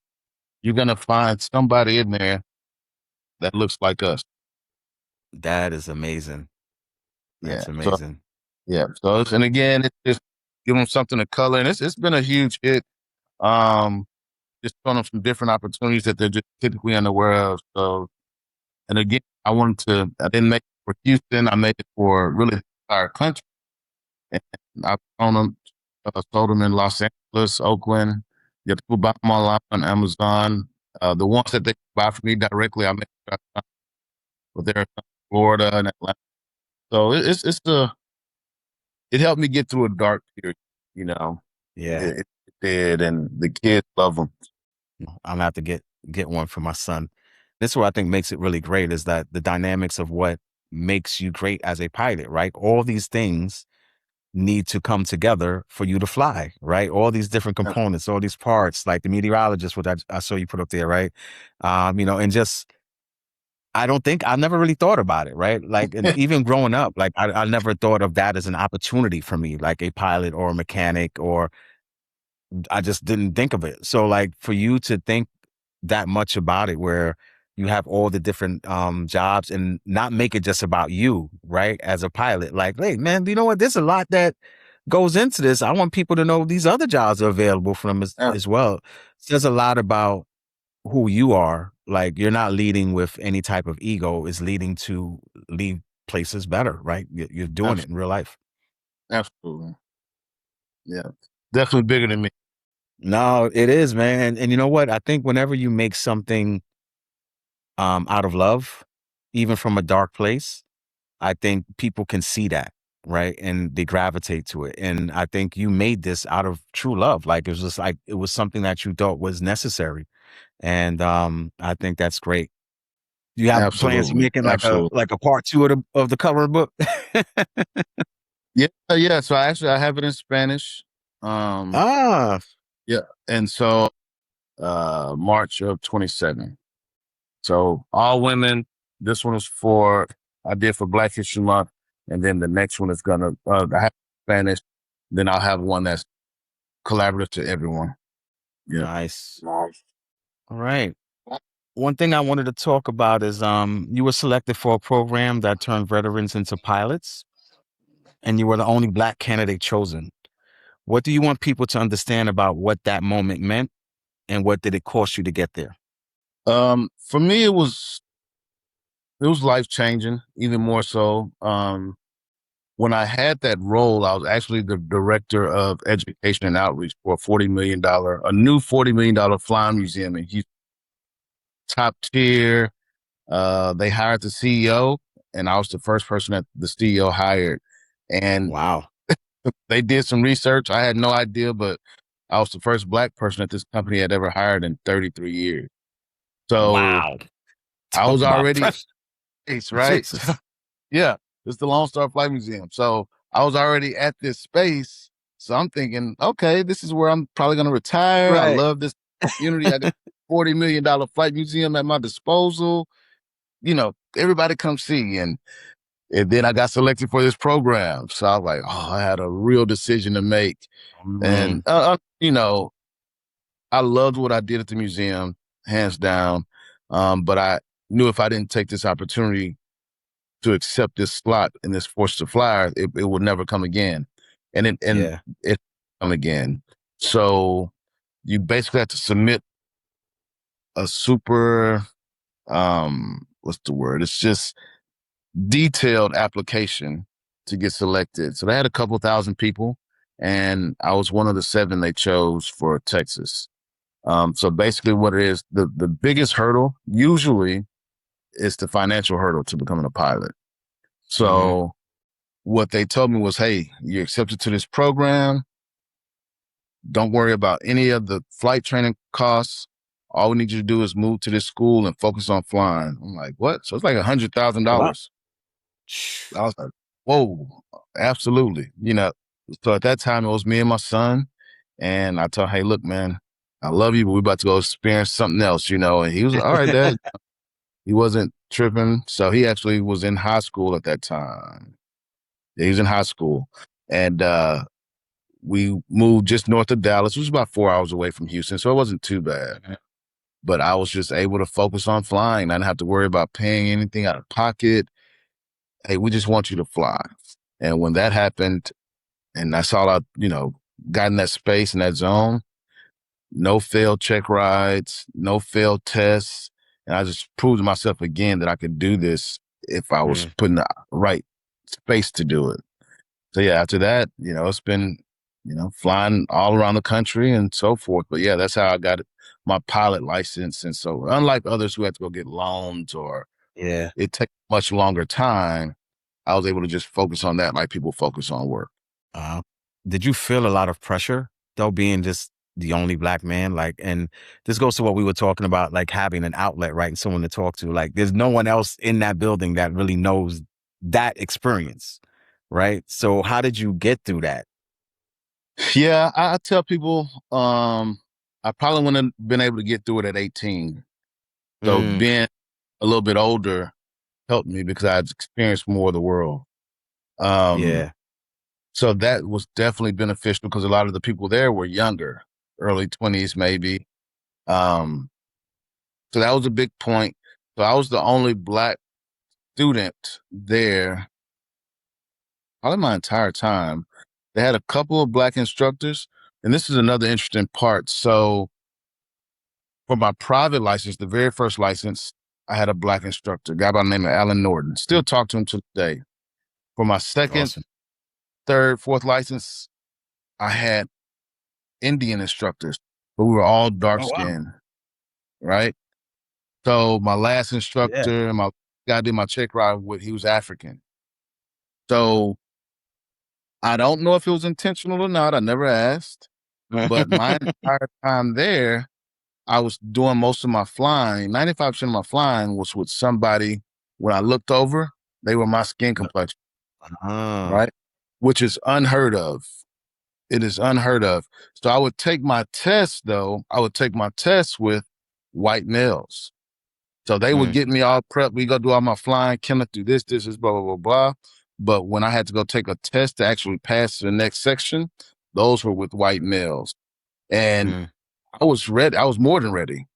you're gonna find somebody in there that looks like us. That is amazing. Yeah. That's So amazing. yeah. So and again, it's just give them something to color, and it's been a huge hit. Just showing them some different opportunities that they're just typically unaware of. So, and again, I didn't make it for Houston. I made it for really the entire country. And I've sold them in Los Angeles, Oakland. You have to buy them online on Amazon. The ones that they buy from me directly, I make sure I but they're in Florida and Atlanta. So it helped me get through a dark period, you know. Yeah. It did, and the kids love them. I'm gonna have to get one for my son. This is what I think makes it really great is that the dynamics of what makes you great as a pilot, right? All these things need to come together for you to fly, right? All these different components, all these parts, like the meteorologist, which I saw you put up there, right? And just I never really thought about it, right? Like, and even growing up, like I never thought of that as an opportunity for me, like a pilot or a mechanic, or I just didn't think of it. So like for you to think that much about it, where you have all the different jobs and not make it just about you, right? As a pilot, like, hey man, you know what? There's a lot that goes into this. I want people to know these other jobs are available for them as well. It says a lot about who you are. Like you're not leading with any type of ego. It's leading to leave places better, right? You're doing it in real life. Absolutely. Yeah. Definitely bigger than me. No, it is, man. And you know what? I think whenever you make something out of love, even from a dark place, I think people can see that, right? And they gravitate to it. And I think you made this out of true love. Like it was just like it was something that you thought was necessary. And I think that's great. Do you have plans of Absolutely. making Absolutely. like a part two of the cover book? Yeah, yeah. So I have it in Spanish. Ah, Yeah. And so March of 27. So all women, this one is I did for Black History Month. And then the next one is I have Spanish. Then I'll have one that's collaborative to everyone. Yeah. nice. All right. One thing I wanted to talk about is you were selected for a program that turned veterans into pilots, and you were the only Black candidate chosen. What do you want people to understand about what that moment meant, and what did it cost you to get there? For me, it was life changing, even more so. When I had that role, I was actually the director of education and outreach for a new $40 million flying museum in Houston, top tier. They hired the CEO, and I was the first person that the CEO hired. And Wow. they did some research. I had no idea, but I was the first Black person that this company had ever hired in 33 years. So Wow. I Talk was about already, pressure. right? Jesus. Yeah, it's the Lone Star Flight Museum. So I was already at this space. So I'm thinking, okay, this is where I'm probably going to retire. I Right. love this community. I got $40 million flight museum at my disposal. Everybody come see. And then I got selected for this program. So I was like, oh, I had a real decision to make. And, I loved what I did at the museum, hands down. But I knew if I didn't take this opportunity to accept this slot in this Force to Fly, it would never come again. And Yeah. it come again. So you basically have to submit a super what's the word? It's just detailed application to get selected. So they had a couple thousand people, and I was one of the 7 they chose for Texas. So basically what it is, the biggest hurdle usually is the financial hurdle to becoming a pilot. So what they told me was, hey, you're accepted to this program. Don't worry about any of the flight training costs. All we need you to do is move to this school and focus on flying. I'm like, what? So it's like Wow. $100,000. I was like, whoa, absolutely. So at that time, it was me and my son. And I told him, hey, look, man, I love you, but we're about to go experience something else, And he was like, all right, Dad. He wasn't tripping. So he actually was in high school at that time. Yeah, he was in high school. And we moved just north of Dallas, which was about 4 hours away from Houston. So it wasn't too bad. But I was just able to focus on flying. I didn't have to worry about paying anything out of pocket. hey, we just want you to fly. And when that happened, and that's all I, got in that space, in that zone, no failed check rides, no failed tests. And I just proved to myself again that I could do this if I was Mm. put in the right space to do it. So yeah, after that, it's been, flying all around the country and so forth. But yeah, that's how I got my pilot license. And so unlike others who had to go get loans or Yeah. it takes much longer time, I was able to just focus on that like people focus on work. Uh, did you feel a lot of pressure though, being just the only Black man? Like, and this goes to what we were talking about, like having an outlet, right? And someone to talk to. Like, there's no one else in that building that really knows that experience, right? So how did you get through that? Yeah, I tell people, I probably wouldn't have been able to get through it at 18. So Mm, being a little bit older helped me because I'd experienced more of the world. yeah. So that was definitely beneficial because a lot of the people there were younger, early 20s maybe. Um, so that was a big point. So I was the only Black student there probably my entire time. They had a couple of Black instructors, and this is another interesting part. So for my private license, the very first license, I had a Black instructor, a guy by the name of Alan Norton. Still talk to him to this day. For my second, Awesome. third, fourth license, I had Indian instructors, but we were all dark Oh, wow. skinned, right? So my last Yeah. instructor, my guy I did my check ride with, he was African. So I don't know if it was intentional or not. I never asked. But my entire time there, I was doing most of my flying. 95% of my flying was with somebody. When I looked over, they were my skin complexion, Ah. right? Which is unheard of. It is unheard of. So I would take my test, though. I would take my test with white males. So they would Mm, get me all prepped. We go do all my flying. Kenneth do this, blah, blah, blah, blah. But when I had to go take a test to actually pass to the next section, those were with white males. And mm. I was ready. I was more than ready.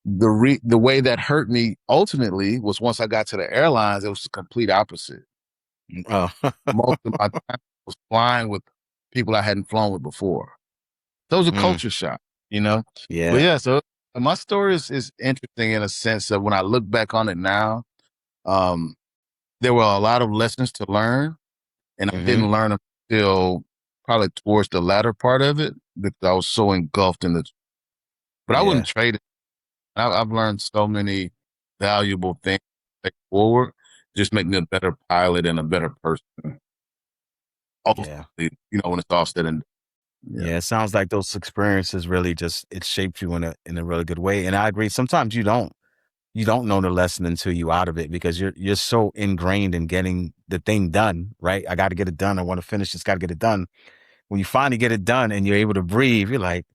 The way that hurt me ultimately was once I got to the airlines, it was the complete opposite. Oh. Most of my time was flying with people I hadn't flown with before. So it was a Mm, culture shock. But yeah. yeah, so my story is interesting in a sense that when I look back on it now, um, there were a lot of lessons to learn, and I Mm-hmm. didn't learn them until probably towards the latter part of it because I was so engulfed in the. But I wouldn't Yeah. trade it. I've learned so many valuable things to take forward, just make me a better pilot and a better person. Yeah. Ultimately, when it's all said and done. Yeah. Yeah. It sounds like those experiences really just, it shaped you in a really good way. And I agree. Sometimes you don't know the lesson until you out of it because you're so ingrained in getting the thing done, right? I got to get it done. I want to finish this, got to get it done. When you finally get it done and you're able to breathe, you're like,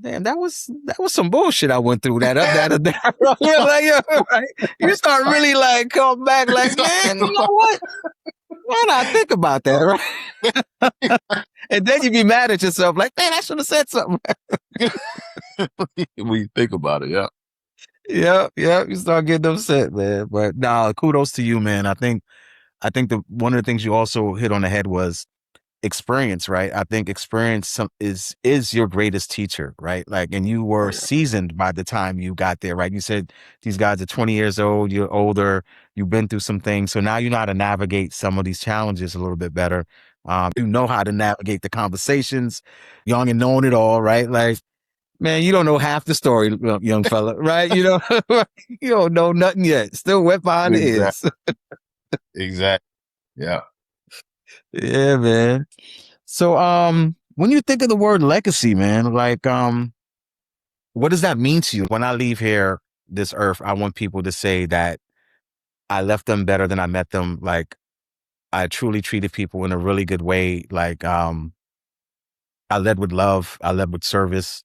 damn, that was some bullshit I went through that. You're like, yeah, right? You start really like come back like, man, you know what? Why not think about that, right? And then you be mad at yourself, like, man, I should have said something. When you think about it, yeah. Yeah, yeah. You start getting upset, man. But nah, kudos to you, man. I think the one of the things you also hit on the head was experience, right? I think experience is your greatest teacher, right? Like, and you Oh were yeah. seasoned by the time you got there, right? You said these guys are 20 years old, you're older, you've been through some things, so now you know how to navigate some of these challenges a little bit better. You know how to navigate the conversations, young and knowing it all, right? Like, man, you don't know half the story, young fella, right? You know, you don't know nothing yet. Still wet behind the Exactly. ears. Exactly. Yeah. Yeah, man. So, when you think of the word legacy, man, like, what does that mean to you? When I leave here, this earth, I want people to say that I left them better than I met them. Like, I truly treated people in a really good way. Like, I led with love, I led with service,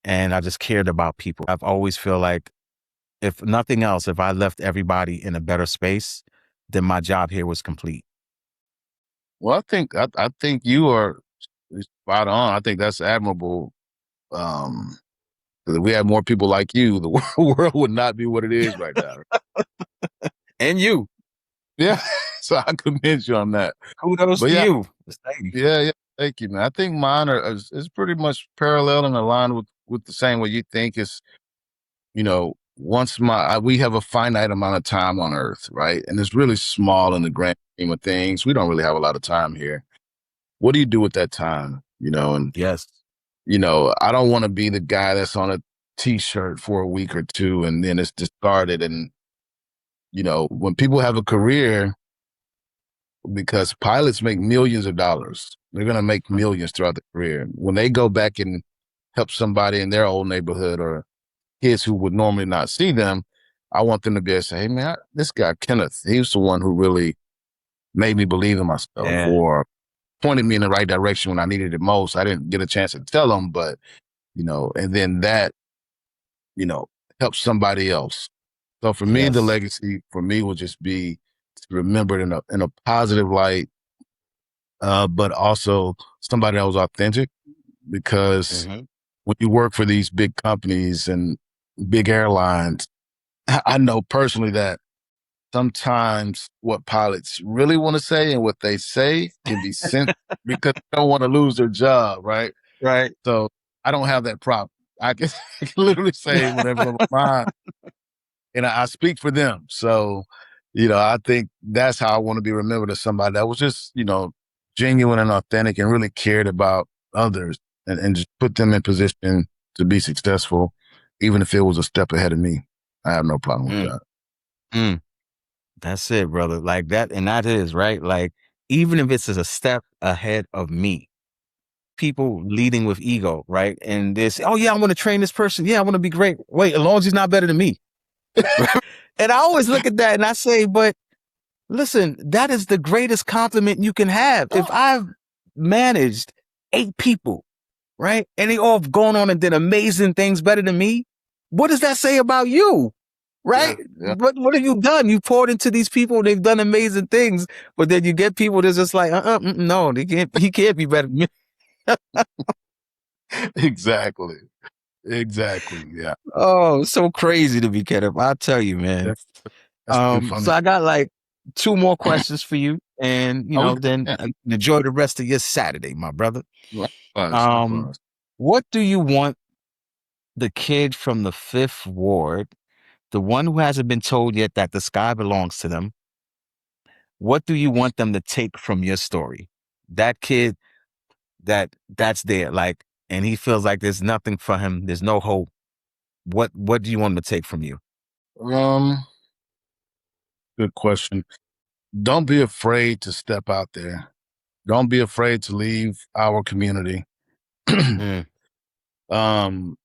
and I just cared about people. I've always feel like, if nothing else, if I left everybody in a better space, then my job here was complete. Well, I think you are spot on. I think that's admirable. 'Cause if we had more people like you, the world would not be what it is right now. And you. Yeah. So I commend you on that. Kudos But to yeah, you. Thank you. yeah. Thank you, man. I think mine is pretty much parallel and aligned with the same way you think. Is, once we have a finite amount of time on Earth, right? And it's really small in the grand scheme of things. We don't really have a lot of time here. What do you do with that time? And Yes. I don't want to be the guy that's on a t-shirt for a week or two and then it's discarded. And, when people have a career, because pilots make millions of dollars, they're going to make millions throughout the career. When they go back and help somebody in their old neighborhood or kids who would normally not see them, I want them to be able to say, hey, man, this guy, Kenneth, he was the one who really made me believe in myself Yeah. or pointed me in the right direction when I needed it most. I didn't get a chance to tell them, but, and then that, helps somebody else. So for me, the Yes. legacy for me will just be remembered in a positive light, but also somebody that was authentic, because Hmm. when you work for these big companies and big airlines, I know personally that sometimes what pilots really want to say and what they say can be sent because they don't want to lose their job, right? Right. So I don't have that problem. I can, I can literally say whatever's on my mind, and I speak for them. So, I think that's how I want to be remembered, as somebody that was just, genuine and authentic and really cared about others, and just put them in position to be successful, even if it was a step ahead of me. I have no problem with Mm, that. mm. That's it, brother. Like that. And that is right. Like, even if it's a step ahead of me, people leading with ego, right? And they say, oh, yeah, I want to train this person. Yeah, I want to be great. Wait, as long as he's not better than me. And I always look at that and I say, but listen, that is the greatest compliment you can have. If I've managed 8 people, right, and they all have gone on and did amazing things better than me, what does that say about you? Yeah, Right? yeah. What have you done? You poured into these people, they've done amazing things, but then you get people that's just like, no, he can't be better than me. Exactly. Exactly. Yeah. Oh, so crazy to be Kenneth. I'll tell you, man. That's, that's pretty So funny. I got like 2 more questions for you, and Oh, then yeah. enjoy the rest of your Saturday, my brother. Likewise, Um, likewise. what do you want the kid from the Fifth Ward, the one who hasn't been told yet that the sky belongs to them, what do you want them to take from your story? That kid that's there, like, and he feels like there's nothing for him, there's no hope. What do you want him to take from you? Um, Good question. Don't be afraid to step out there. Don't be afraid to leave our community. Mm, um,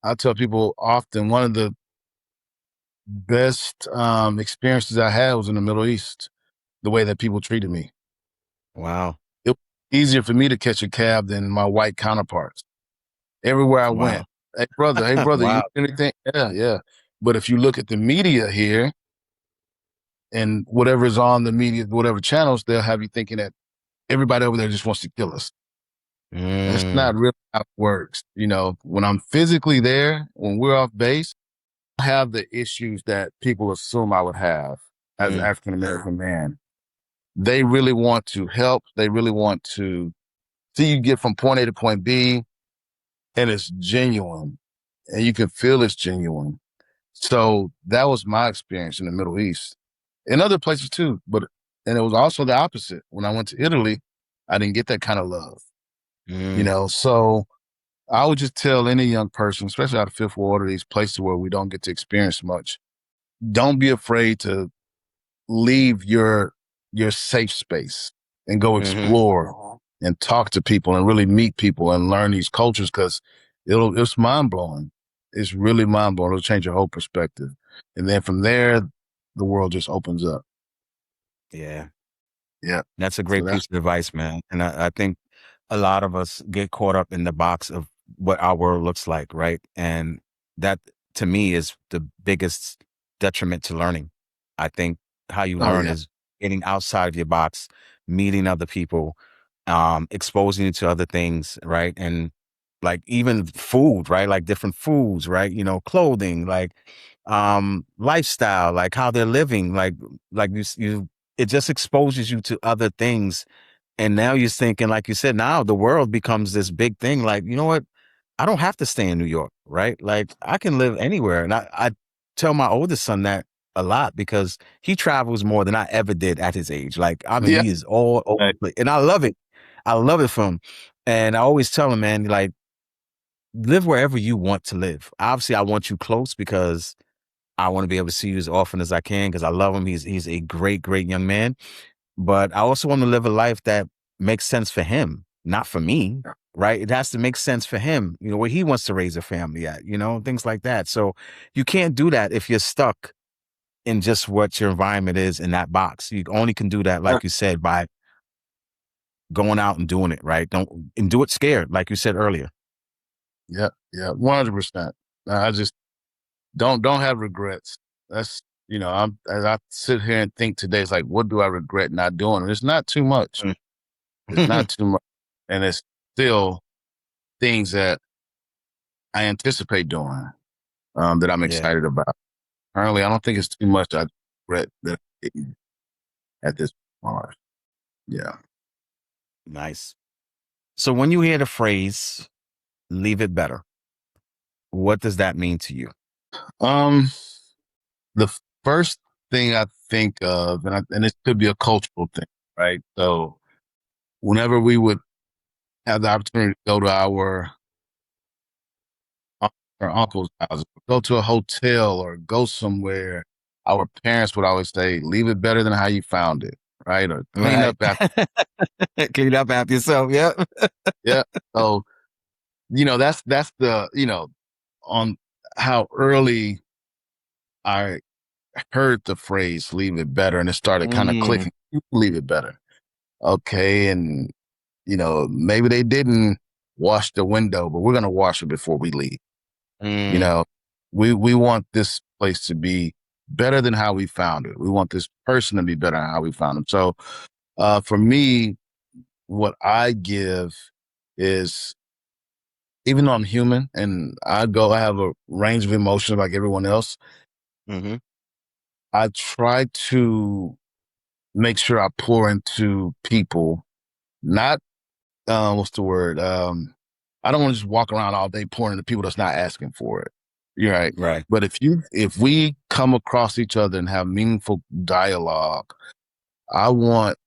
I tell people often one of the best experiences I had was in the Middle East. The way that people treated me, wow. it was easier for me to catch a cab than my white counterparts. Everywhere I Wow. went, hey brother, you Wow. need anything? Yeah, yeah. But if you look at the media here and whatever is on the media, whatever channels, they'll have you thinking that everybody over there just wants to kill us. That's Mm, not really how it works. When I'm physically there, when we're off base, I have the issues that people assume I would have as an mm, African American man. They really want to help. They really want to see you get from point A to point B, and it's genuine, and you can feel it's genuine. So that was my experience in the Middle East, in other places too. And it was also the opposite. When I went to Italy, I didn't get that kind of love. mm, So I would just tell any young person, especially out of Fifth Ward or these places where we don't get to experience much, don't be afraid to leave your safe space and go mm-hmm. explore and talk to people and really meet people and learn these cultures, because it's mind blowing. It's really mind blowing. It'll change your whole perspective. And then from there, the world just opens up. Yeah. Yeah. That's a So great piece of advice, man. And I think a lot of us get caught up in the box of what our world looks like, right? And that, to me, is the biggest detriment to learning. I think how you oh learn yeah. is getting outside of your box, meeting other people, exposing you to other things, right? And like even food, right? Like different foods, right? You know, clothing, like lifestyle, like how they're living, like you it just exposes you to other things. And now you're thinking, like you said, now the world becomes this big thing. Like, you know what? I don't have to stay in New York, right? Like I can live anywhere. And I tell my oldest son that a lot because he travels more than I ever did at his age. Like, I mean, Yeah. he is all over Right. the place. And I love it. I love it from him. And I always tell him, man, like, live wherever you want to live. Obviously, I want you close because I want to be able to see you as often as I can because I love him. He's a great, great young man. But I also want to live a life that makes sense for him, not for me, right? It has to make sense for him, you know, where he wants to raise a family at, you know, things like that. So you can't do that if you're stuck in just what your environment is in that box. You only can do that, like you said, by going out and doing it, right? Don't and do it scared, like you said earlier. Yeah. Yeah. 100%. I just don't have regrets. That's, as I sit here and think today, it's like, what do I regret not doing? And it's not too much. It's not too much. And it's still things that I anticipate doing, that I'm Yeah, excited about. Currently, I don't think it's too much I regret that I didn't at this point. Yeah. nice. So when you hear the phrase "leave it better," what does that mean to you? Um, the first thing I think of, and it could be a cultural thing, right? So whenever we would have the opportunity to go to our uncle's house, go to a hotel or go somewhere, our parents would always say, "Leave it better than how you found it," right? Or clean Right. up after. Clean up after yourself. Yeah. Yeah. So that's the on how early I heard the phrase "leave it better," and it started kind of Mm, clicking. Leave it better, okay? And maybe they didn't wash the window, but we're gonna wash it before we leave. You mm, know, we want this place to be better than how we found it. We want this person to be better than how we found them. So, for me, what I give is, even though I'm human and I have a range of emotions like everyone else. hmm I try to make sure I pour into people, not what's the word? I don't want to just walk around all day pouring into people that's not asking for it. You're right. Right. But if we come across each other and have meaningful dialogue, I want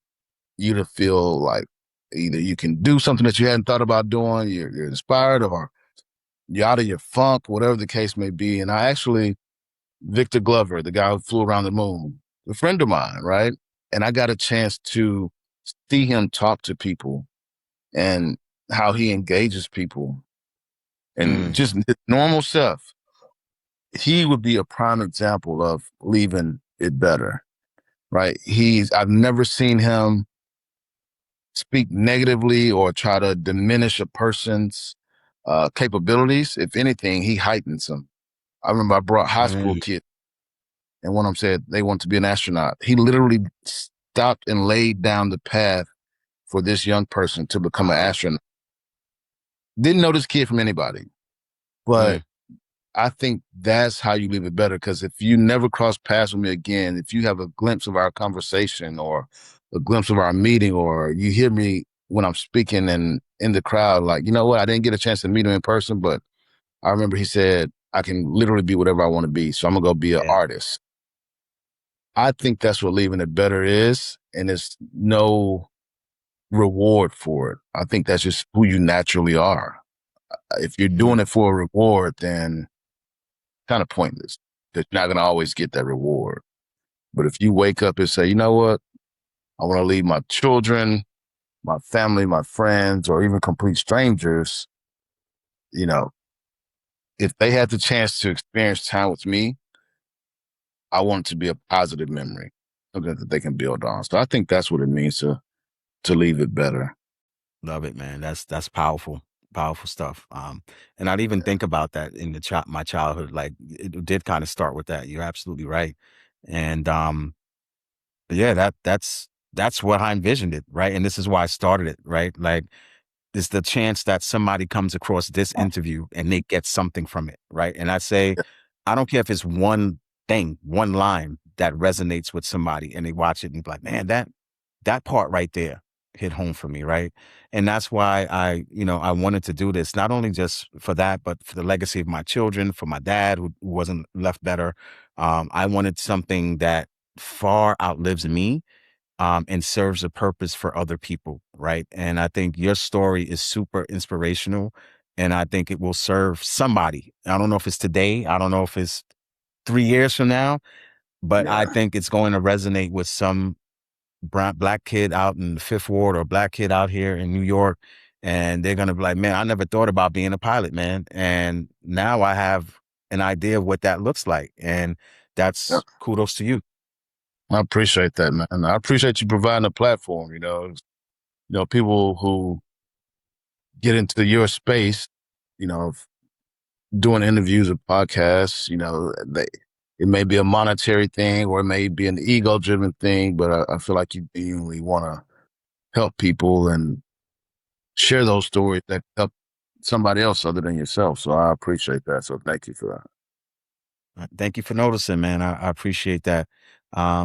you to feel like either you can do something that you hadn't thought about doing, you're inspired, or you're out of your funk, whatever the case may be. And I actually, Victor Glover, the guy who flew around the moon, a friend of mine, right? And I got a chance to see him talk to people and how he engages people and Mm, just his normal self. He would be a prime example of leaving it better, right? I've never seen him speak negatively or try to diminish a person's capabilities. If anything, he heightens them. I remember I brought high school mm, kids, and one of them said they want to be an astronaut. He literally stopped and laid down the path for this young person to become an wow. astronaut. Didn't know this kid from anybody, but Mm, I think that's how you leave it better. Because if you never cross paths with me again, if you have a glimpse of our conversation or a glimpse of our meeting, or you hear me when I'm speaking and in the crowd, like, you know what, I didn't get a chance to meet him in person, but I remember he said, I can literally be whatever I want to be. So I'm going to go be an yeah. artist. I think that's what leaving it better is. And it's no reward for it. I think that's just who you naturally are. If you're Mm, doing it for a reward, then kind of pointless because you're not going to always get that reward. But if you wake up and say, you know what, I want to leave my children, my family, my friends, or even complete strangers, you know, if they had the chance to experience time with me, I want it to be a positive memory, something that they can build on. So I think that's what it means to leave it better. love it, man. That's powerful, powerful stuff. And I'd even think about that in my childhood. Like it did kind of start with that. You're absolutely right. And yeah, that's what I envisioned it, right? And this is why I started it, right? Like there's the chance that somebody comes across this interview and they get something from it, right? And I say, I don't care if it's one thing, one line that resonates with somebody, and they watch it and be like, man, that part right there hit home for me, right? And that's why I wanted to do this, not only just for that, but for the legacy of my children, for my dad who wasn't left better. I wanted something that far outlives me, and serves a purpose for other people, right? And I think your story is super inspirational, and I think it will serve somebody. I don't know if it's today, I don't know if it's 3 years from now, but I Yeah. think it's going to resonate with some black kid out in the Fifth Ward or black kid out here in New York, and they're going to be like, man, I never thought about being a pilot, man. And now I have an idea of what that looks like. And Yeah. that's kudos to you. I appreciate that, man. I appreciate you providing a platform, people who get into your space, you know, doing interviews or podcasts, it may be a monetary thing or it may be an ego driven thing, but I feel like you genuinely want to help people and share those stories that help somebody else other than yourself. So I appreciate that. So thank you for that. Thank you for noticing, man. I appreciate that.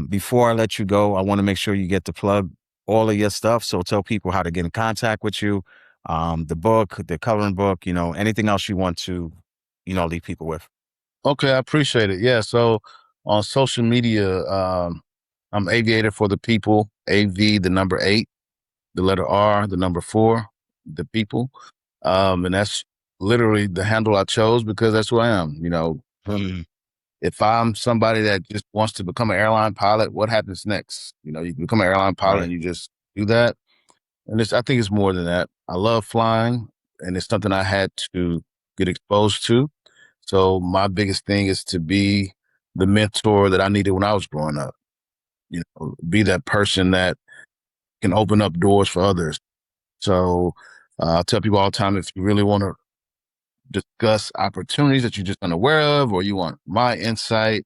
Before I let you go, I want to make sure you get to plug all of your stuff. So tell people how to get in contact with you, the book, the coloring book, anything else you want to, leave people with. Okay, I appreciate it. Yeah. So on social media, I'm Aviator for the People, AV, the number 8, the letter R, the number 4, the people. And that's literally the handle I chose because that's who I am. Mm, If I'm somebody that just wants to become an airline pilot, what happens next? You can become an airline pilot and right. you just do that. And I think it's more than that. I love flying, and it's something I had to get exposed to. So my biggest thing is to be the mentor that I needed when I was growing up. Be that person that can open up doors for others. So I tell people all the time, if you really want to discuss opportunities that you're just unaware of, or you want my insight,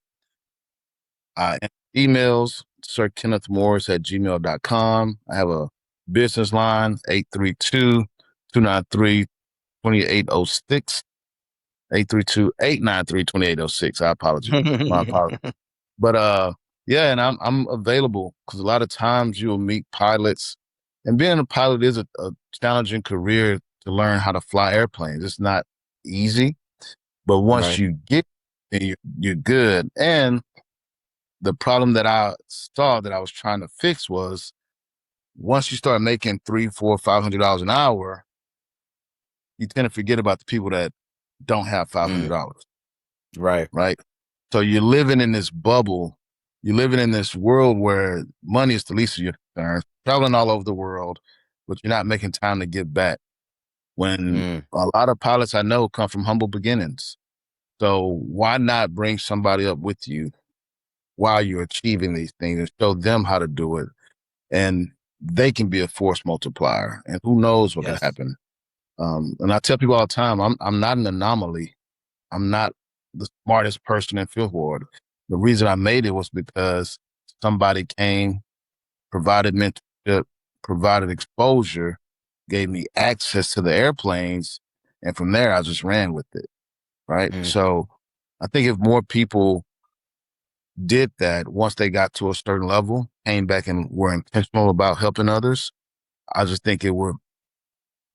emails, Sir Kenneth Morris at gmail.com. I have a business line, 832-293-2806. 832-893-2806. My apologies. But yeah, and I'm available because a lot of times you'll meet pilots, and being a pilot is a challenging career to learn how to fly airplanes. It's not easy, but once Right. you get, then you're good. And the problem that I saw that I was trying to fix was once you start making $300, $400, $500 an hour, you tend to forget about the people that don't have Mm, $500. right. Right? So you're living in this bubble. You're living in this world where money is the least of your concerns, traveling all over the world, but you're not making time to give back. When Mm, a lot of pilots I know come from humble beginnings. So why not bring somebody up with you while you're achieving these things and show them how to do it? And they can be a force multiplier. And who knows what can yes. happen. And I tell people all the time, I'm not an anomaly. I'm not the smartest person in Fifth Ward. The reason I made it was because somebody came, provided mentorship, provided exposure, gave me access to the airplanes, and from there I just ran with it. Right. Mm, So I think if more people did that once they got to a certain level, came back and were intentional about helping others, I just think it would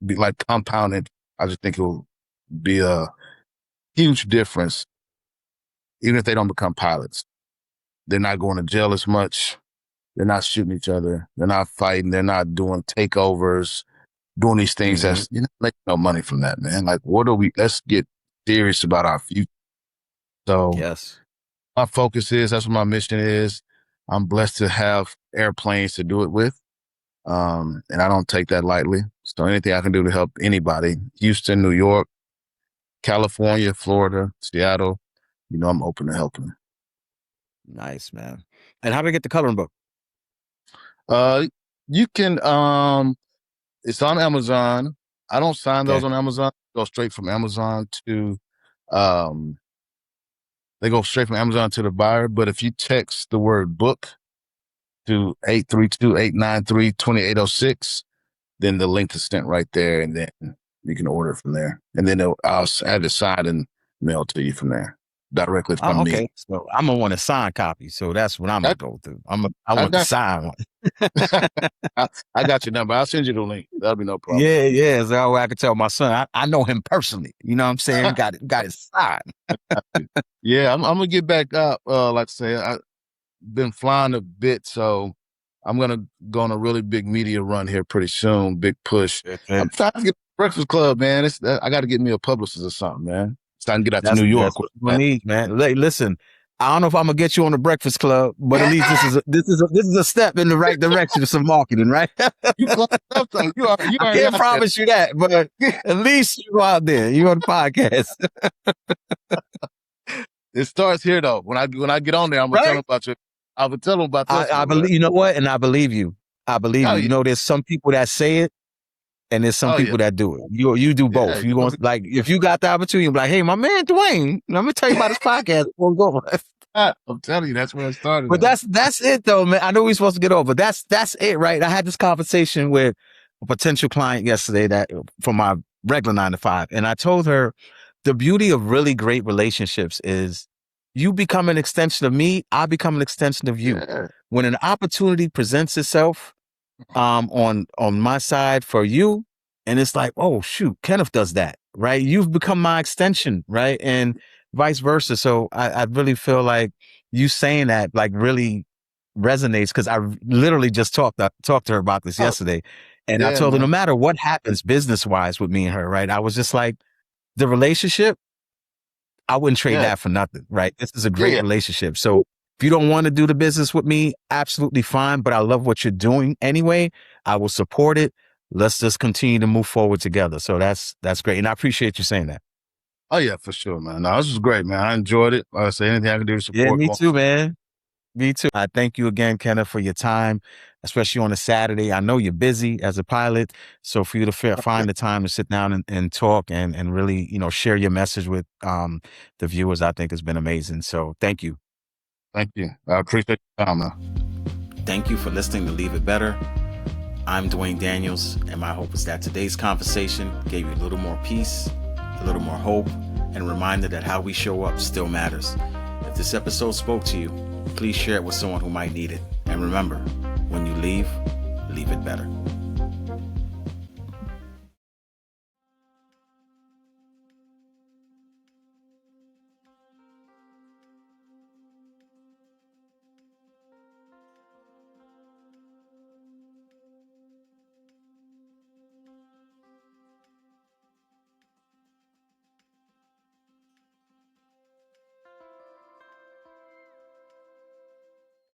be like compounded. I just think it will be a huge difference, even if they don't become pilots. They're not going to jail as much. They're not shooting each other. They're not fighting. They're not doing takeovers, doing these things hmm that's, make no money from that, man. Like, let's get serious about our future. So Yes. my focus that's what my mission is. I'm blessed to have airplanes to do it with. And I don't take that lightly. So anything I can do to help anybody, Houston, New York, California, Florida, Seattle, I'm open to helping. Nice, man. And how do we get the coloring book? You can, it's on Amazon. I don't sign those Okay. on Amazon. Go straight from Amazon to, um, they go straight from Amazon to the buyer. But if you text the word book to 832-893-2806, then the link is sent right there, and then you can order it from there. And then I'll have it signed and mailed to you from there, directly from me. Okay. So I'm gonna want a signed copy. So that's what I'm gonna go through. I want the signed one. I got your number. I'll send you the link. That'll be no problem. Yeah. So that way I can tell my son. I know him personally. You know what I'm saying? Got it signed. Yeah, I'm gonna get back up. Like I say, I've been flying a bit, so I'm gonna go on a really big media run here pretty soon. Big push. I'm trying to get Breakfast Club, man. I got to get me a publicist or something, man. So I can get out to New York. That's what we need, man. Listen, I don't know if I'm gonna get you on the Breakfast Club, but at least this is a step in the right direction of some marketing, right? You I can't promise you that, but at least you go out there. You on the podcast. It starts here, though. When I get on there, I'm gonna tell them about you. I will tell them about this. I believe. You know what? And I believe you. I believe you. You know, there's some people that say it, and there's some people that do it. You do both. Yeah, you going like if you got the opportunity, you're like, hey, my man Dwayne, let me tell you about this podcast. We'll go. I'm telling you, that's where it started. But that's it though, man. I know we're supposed to get over. That's it, right? I had this conversation with a potential client yesterday that for my regular 9 to 5, and I told her the beauty of really great relationships is you become an extension of me. I become an extension of you. Yeah. When an opportunity presents itself, on my side for you, and it's like, oh shoot, Kenneth does that, right? You've become my extension, right? And vice versa. So I really feel like you saying that like really resonates, because I literally just talked to her about this yesterday, and I told her no matter what happens business wise with me and her, right? I was just like, the relationship, I wouldn't trade that for nothing, right? This is a great relationship. So if you don't want to do the business with me, absolutely fine. But I love what you're doing anyway. I will support it. Let's just continue to move forward together. So that's great. And I appreciate you saying that. Oh, yeah, for sure, man. No, this was great, man. I enjoyed it. Like I say, anything I can do to support. Yeah, me too, man. Me too. I thank you again, Kenneth, for your time, especially on a Saturday. I know you're busy as a pilot. So for you to find the time to sit down and talk and really, share your message with the viewers, I think has been amazing. So thank you. Thank you. I appreciate your time, man. Thank you for listening to Leave It Better. I'm Dwayne Daniels, and my hope is that today's conversation gave you a little more peace, a little more hope, and a reminder that how we show up still matters. If this episode spoke to you, please share it with someone who might need it. And remember, when you leave it better.